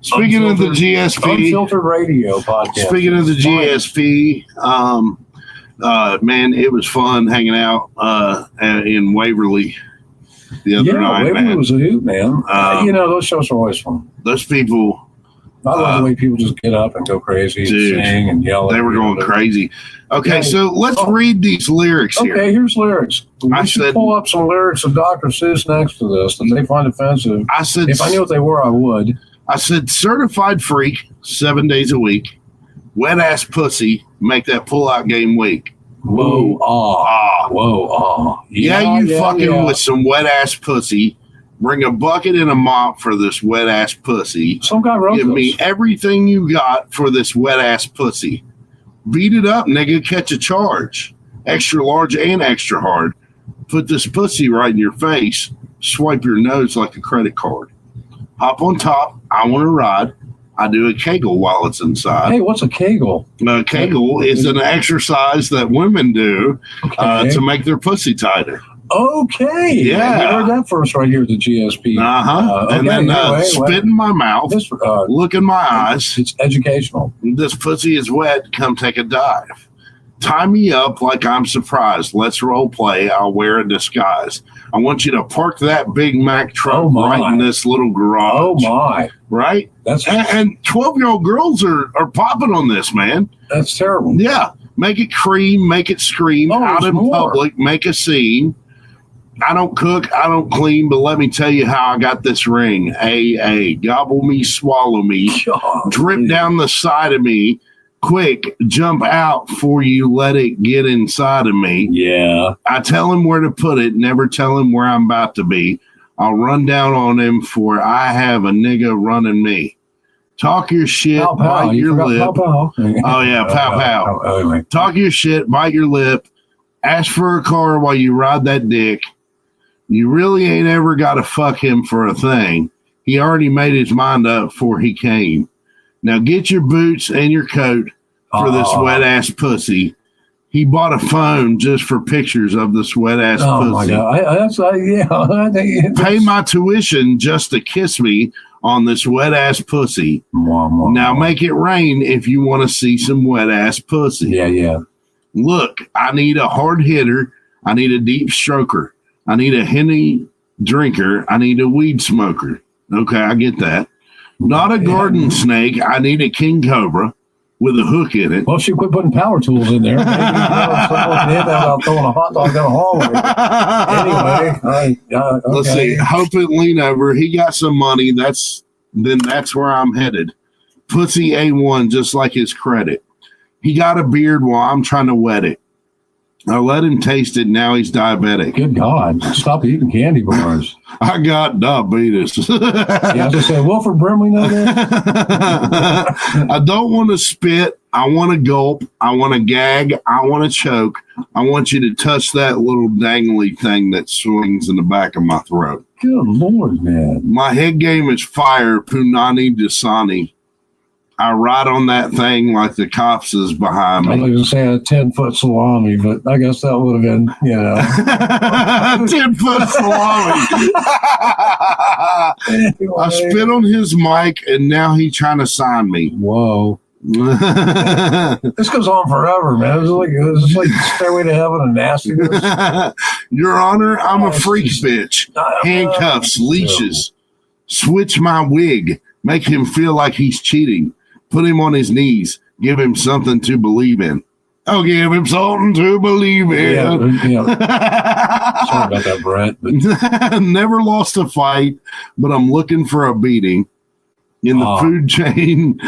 Speaking of the GSP, Unfiltered Radio podcast. Speaking of the GSP, man, it was fun hanging out in Waverly the other night. Waverly man. was a hoot, man. Those shows are always fun. Those people. I love the way people just get up and go crazy and sing and yell. They were going crazy. Okay, so let's read these lyrics here. Okay, here's lyrics. I should pull up some lyrics of Dr. Seuss next to this that they find offensive. I said, if I knew what they were, I would. I said, certified freak, 7 days a week. Wet ass pussy, make that pull-out game weak. Whoa, whoa, Yeah, fucking with some wet ass pussy. Bring a bucket and a mop for this wet ass pussy. Some guy wrote Give me everything you got for this wet ass pussy. Beat it up, nigga. Catch a charge. Extra large and extra hard. Put this pussy right in your face. Swipe your nose like a credit card. Hop on top. I want to ride. I do a Kegel while it's inside. Hey, what's a Kegel? A Kegel is an exercise that women do to make their pussy tighter. Okay. Yeah. We heard that first right here at the GSP. And then spit in my mouth, look in my eyes. It's educational. This pussy is wet. Come take a dive. Tie me up like I'm surprised. Let's role play. I'll wear a disguise. I want you to park that Big Mac truck right in this little garage. Oh, my. Right? And 12-year-old girls are popping on this, man. That's terrible. Yeah. Make it cream. Make it scream. Out in public. Make a scene. I don't cook, I don't clean, but let me tell you how I got this ring. Gobble me, swallow me, drip down the side of me, quick, jump out before you let it get inside of me. Yeah. I tell him where to put it, never tell him where I'm about to be. I'll run down on him for I have a nigga running me. Talk your shit, pow, pow. bite your lip. Pow, pow. Oh, yeah, pow, pow. Anyway. Talk your shit, bite your lip, ask for a car while you ride that dick. You really ain't ever got to fuck him for a thing. He already made his mind up before he came. Now get your boots and your coat for this wet ass pussy. He bought a phone just for pictures of this wet ass pussy. Oh my God! Pay my tuition just to kiss me on this wet ass pussy. Now make it rain if you want to see some wet ass pussy. Yeah. Look, I need a hard hitter. I need a deep stroker. I need a Henny drinker. I need a weed smoker. Okay, I get that. Not a garden snake. I need a king cobra with a hook in it. Well, she quit putting power tools in there. Maybe someone can hit that without throwing a hot dog down the hallway. Anyway, okay. Let's see. Hope it lean over. He got some money. That's where I'm headed. Pussy A1, just like his credit. He got a beard while I'm trying to wet it. I let him taste it. Now he's diabetic. Good God. Stop eating candy bars. I got diabetes. Yeah, I just said, Wilford Brimley know that? I don't want to spit. I want to gulp. I want to gag. I want to choke. I want you to touch that little dangly thing that swings in the back of my throat. Good Lord, man. My head game is fire. Punani Dasani. I ride on that thing like the cops is behind me. I was going to say a 10-foot salami, but I guess that would have been, 10-foot salami. Anyway. I spit on his mic, and now he's trying to sign me. Whoa. This goes on forever, man. It's like Stairway to Heaven and nastiness. Your Honor, I'm a freak bitch. Handcuffs, leashes. Switch my wig. Make him feel like he's cheating. Put him on his knees. Give him something to believe in. I'll give him something to believe in. Yeah. Sorry about that, Brett. But... Never lost a fight, but I'm looking for a beating. In the food chain,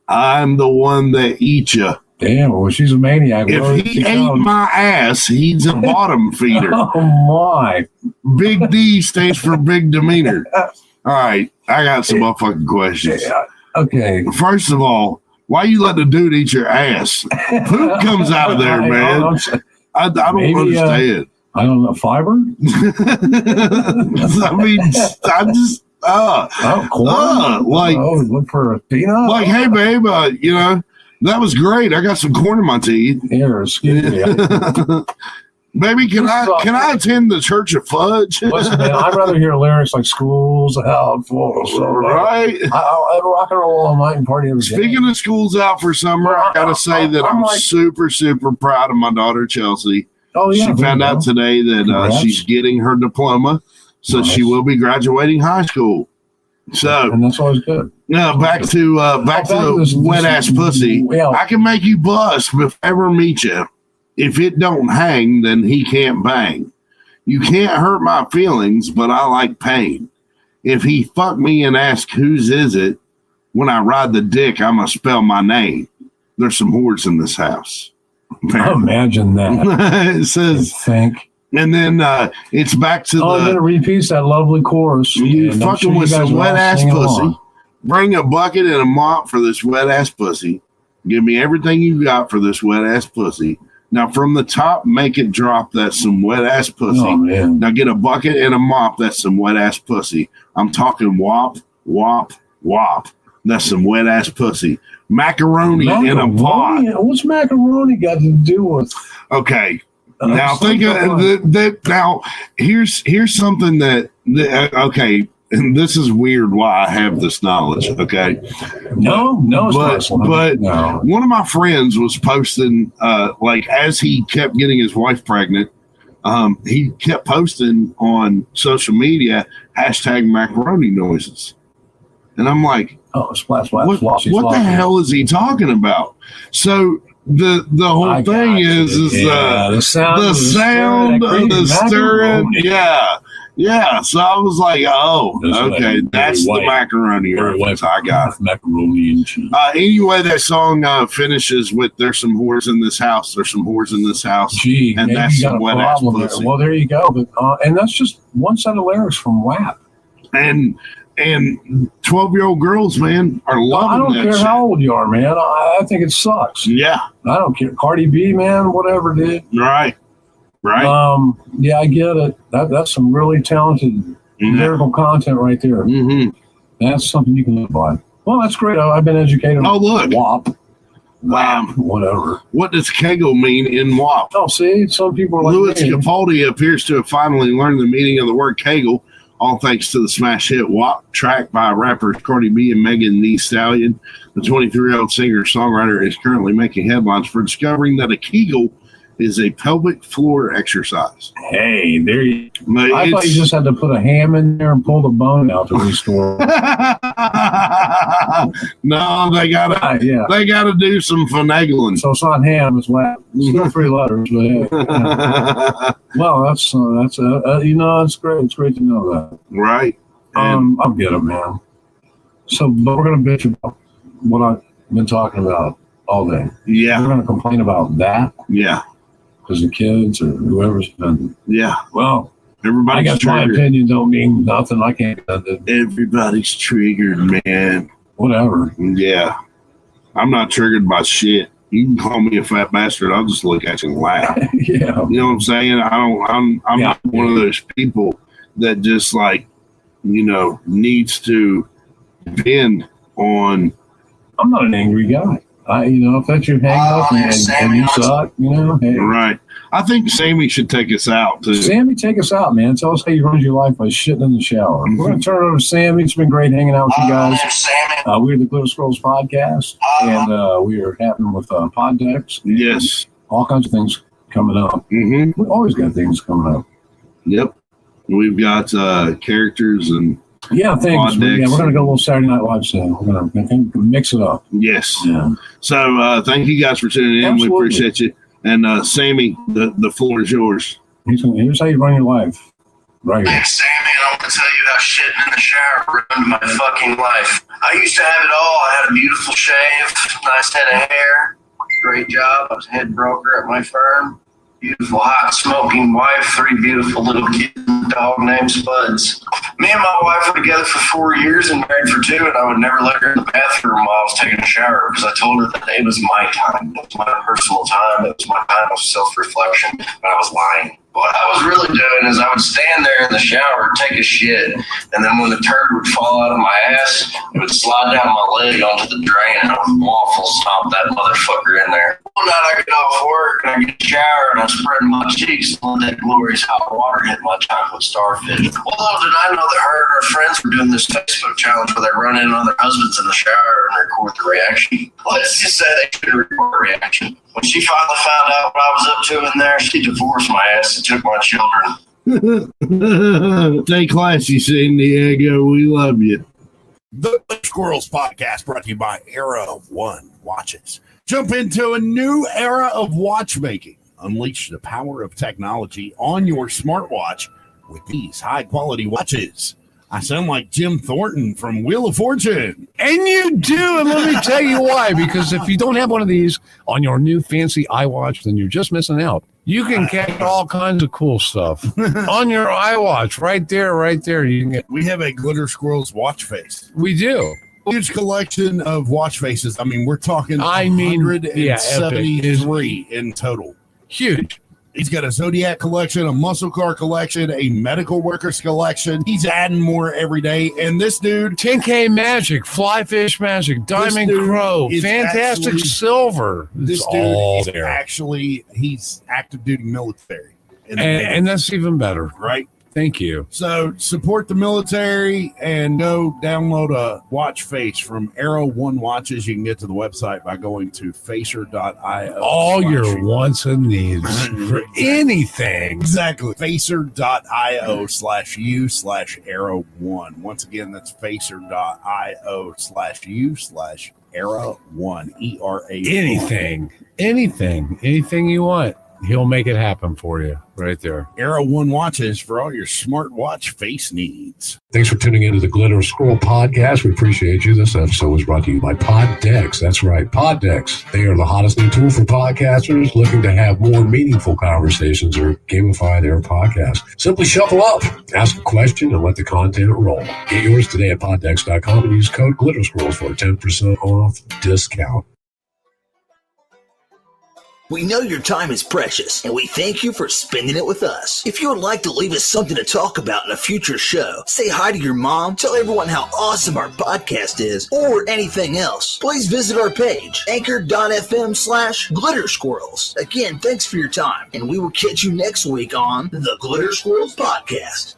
I'm the one that eats you. Damn, well, she's a maniac. If he ate my ass, he's a bottom feeder. Oh, my. Big D stands for big demeanor. All right, I got some motherfucking questions. Yeah. Okay. First of all, Why you let the dude eat your ass? Poop comes out of there, man. I don't understand. I don't know, fiber? I mean, I just, look for a peanut? Like, hey, babe, that was great. I got some corn in my teeth. Here, excuse me. Baby, can I attend the Church of Fudge? Listen, man, I'd rather hear lyrics like "School's Out for Summer." Right. I rock and roll all night and party every day. Speaking of school's out for summer, I gotta say that I'm super, super proud of my daughter Chelsea. Oh yeah, she found out today that she's getting her diploma, so she will be graduating high school. So, and that's always good. Now back to the wet ass pussy. Yeah. I can make you bust if I ever meet you. If it don't hang, then he can't bang. You can't hurt my feelings, but I like pain. If he fuck me and ask whose is it, when I ride the dick, I'ma spell my name. There's some whores in this house. Imagine that. It says, and then it's back to I'm gonna repeat that lovely chorus. You fucking with some wet ass pussy. Bring a bucket and a mop for this wet ass pussy. Give me everything you got for this wet ass pussy. Now, from the top, make it drop. That's some wet ass pussy. Oh, man. Now, get a bucket and a mop. That's some wet ass pussy. I'm talking wop, wop, wop. That's some wet ass pussy. Macaroni in a pot. What's macaroni got to do with? Okay. Now, think of that. Now, here's something that okay. And this is weird why I have this knowledge, okay? No, but one of my friends was posting, like as he kept getting his wife pregnant, he kept posting on social media #macaroni noises. And I'm like, splash, what the hell is he talking about? So the whole thing is the sound of the stirring. Yeah, so I was like, okay, that's the macaroni reference. I got it. Macaroni and cheese. Anyway, that song finishes with "There's some whores in this house. There's some whores in this house." Gee, and that's some wet ass pussy. Well, there you go. But and that's just one set of lyrics from WAP. And 12-year-old girls, man, are loving I don't that care shit. how old you are, man. I think it sucks. Yeah, I don't care. Cardi B, man, whatever, dude. Right. Yeah, I get it. That's some really talented lyrical content right there. Mm-hmm. That's something you can live by. Well, that's great. I've been educated. Oh, look. WAP. Wow. Whatever. What does Kegel mean in WAP? Oh, see, some people are like Louis me. Capaldi appears to have finally learned the meaning of the word Kegel, all thanks to the smash hit WAP track by rappers Cardi B and Megan Thee Stallion. The 23-year-old singer-songwriter is currently making headlines for discovering that a Kegel is a pelvic floor exercise. Hey, there you go. I thought you just had to put a ham in there and pull the bone out to restore. No, they gotta do some finagling. So it's not ham, it's WAP. Still 3 letters, but hey. Well, that's it's great. It's great to know that. Right. I'll get it, man. So, but we're gonna bitch about what I've been talking about all day. Yeah. We're gonna complain about that. Yeah. Because the kids or whoever's been. Yeah. Well, everybody's I guess triggered. my opinion don't mean nothing. I can't. Everybody's triggered, man. Whatever. Yeah. I'm not triggered by shit. You can call me a fat bastard. I'll just look at you and laugh. Yeah. You know what I'm saying? I'm not one of those people that just needs to depend on. I'm not an angry guy. If that's your hang up and you suck, hey. Right. I think Sammy should take us out too. Sammy, take us out, man. Tell us how you run your life by shitting in the shower. We're going to turn it over to Sammy. It's been great hanging out with you guys. We're the Glitter Scrolls Podcast, and we are happening with pod decks. Yes. All kinds of things coming up. Mm-hmm. We always got things coming up. Yep. We've got characters and yeah, thanks. We're going to go a little Saturday Night Live soon. We're going to mix it up. Yes. Yeah. So thank you guys for tuning in. Absolutely. We appreciate you. And Sammy, the floor is yours. Here's how you run your life. Right here. Thanks, Sammy, and I'm going to tell you how shitting in the shower ruined my fucking life. I used to have it all. I had a beautiful shave, nice head of hair, great job. I was head broker at my firm. Beautiful, hot, smoking wife, 3 beautiful little kids and dog named Spuds. Me and my wife were together for 4 years and married for 2, and I would never let her in the bathroom while I was taking a shower because I told her that it was my time. It was my personal time. It was my time of self-reflection, but I was lying. What I was really doing is I would stand there in the shower, take a shit, and then when the turd would fall out of my ass, it would slide down my leg onto the drain, and I would waffle stomp that motherfucker in there. One night I get off work, and I get a shower, and I'm spreading my cheeks and let that glorious hot water hit my chocolate starfish. Well, little did I know that her and her friends were doing this Facebook challenge where they run in on their husbands in the shower and record the reaction. Let's just say they couldn't record a reaction. When she finally found out what I was up to in there, she divorced my ass and took my children. Stay classy, San Diego. We love you. The Squirrels Podcast brought to you by Era of One Watches. Jump into a new era of watchmaking. Unleash the power of technology on your smartwatch with these high-quality watches. I sound like Jim Thornton from Wheel of Fortune. And you do, and let me tell you why. Because if you don't have one of these on your new fancy iWatch, then you're just missing out. You can get all kinds of cool stuff on your iWatch right there. You can get. We have a Glitter Squirrels watch face. We do. Huge collection of watch faces. I mean, we're talking 173 in total. Huge. He's got a Zodiac collection, a muscle car collection, a medical workers collection. He's adding more every day. And this dude, 10K Magic, Flyfish Magic, Diamond Crow, Fantastic Silver. This dude is actually, he's active duty military. And that's even better. Right? Thank you. So support the military and go download a watch face from Arrow One Watches. You can get to the website by going to facer.io. All your wants and needs for anything. Exactly. Facer.io/u/Arrow1. Once again, that's facer.io/u/Arrow1. ERA. Anything you want. He'll make it happen for you right there. Arrow One Watches for all your smartwatch face needs. Thanks for tuning into the Glitter Squirrel Podcast. We appreciate you. This episode was brought to you by Poddex. That's right, Poddex. They are the hottest new tool for podcasters looking to have more meaningful conversations or gamify their podcast. Simply shuffle up, ask a question, and let the content roll. Get yours today at poddex.com and use code GlitterSquirrels for a 10% off discount. We know your time is precious, and we thank you for spending it with us. If you would like to leave us something to talk about in a future show, say hi to your mom, tell everyone how awesome our podcast is, or anything else, please visit our page, anchor.fm/glittersquirrels. Again, thanks for your time, and we will catch you next week on the Glitter Squirrels Podcast.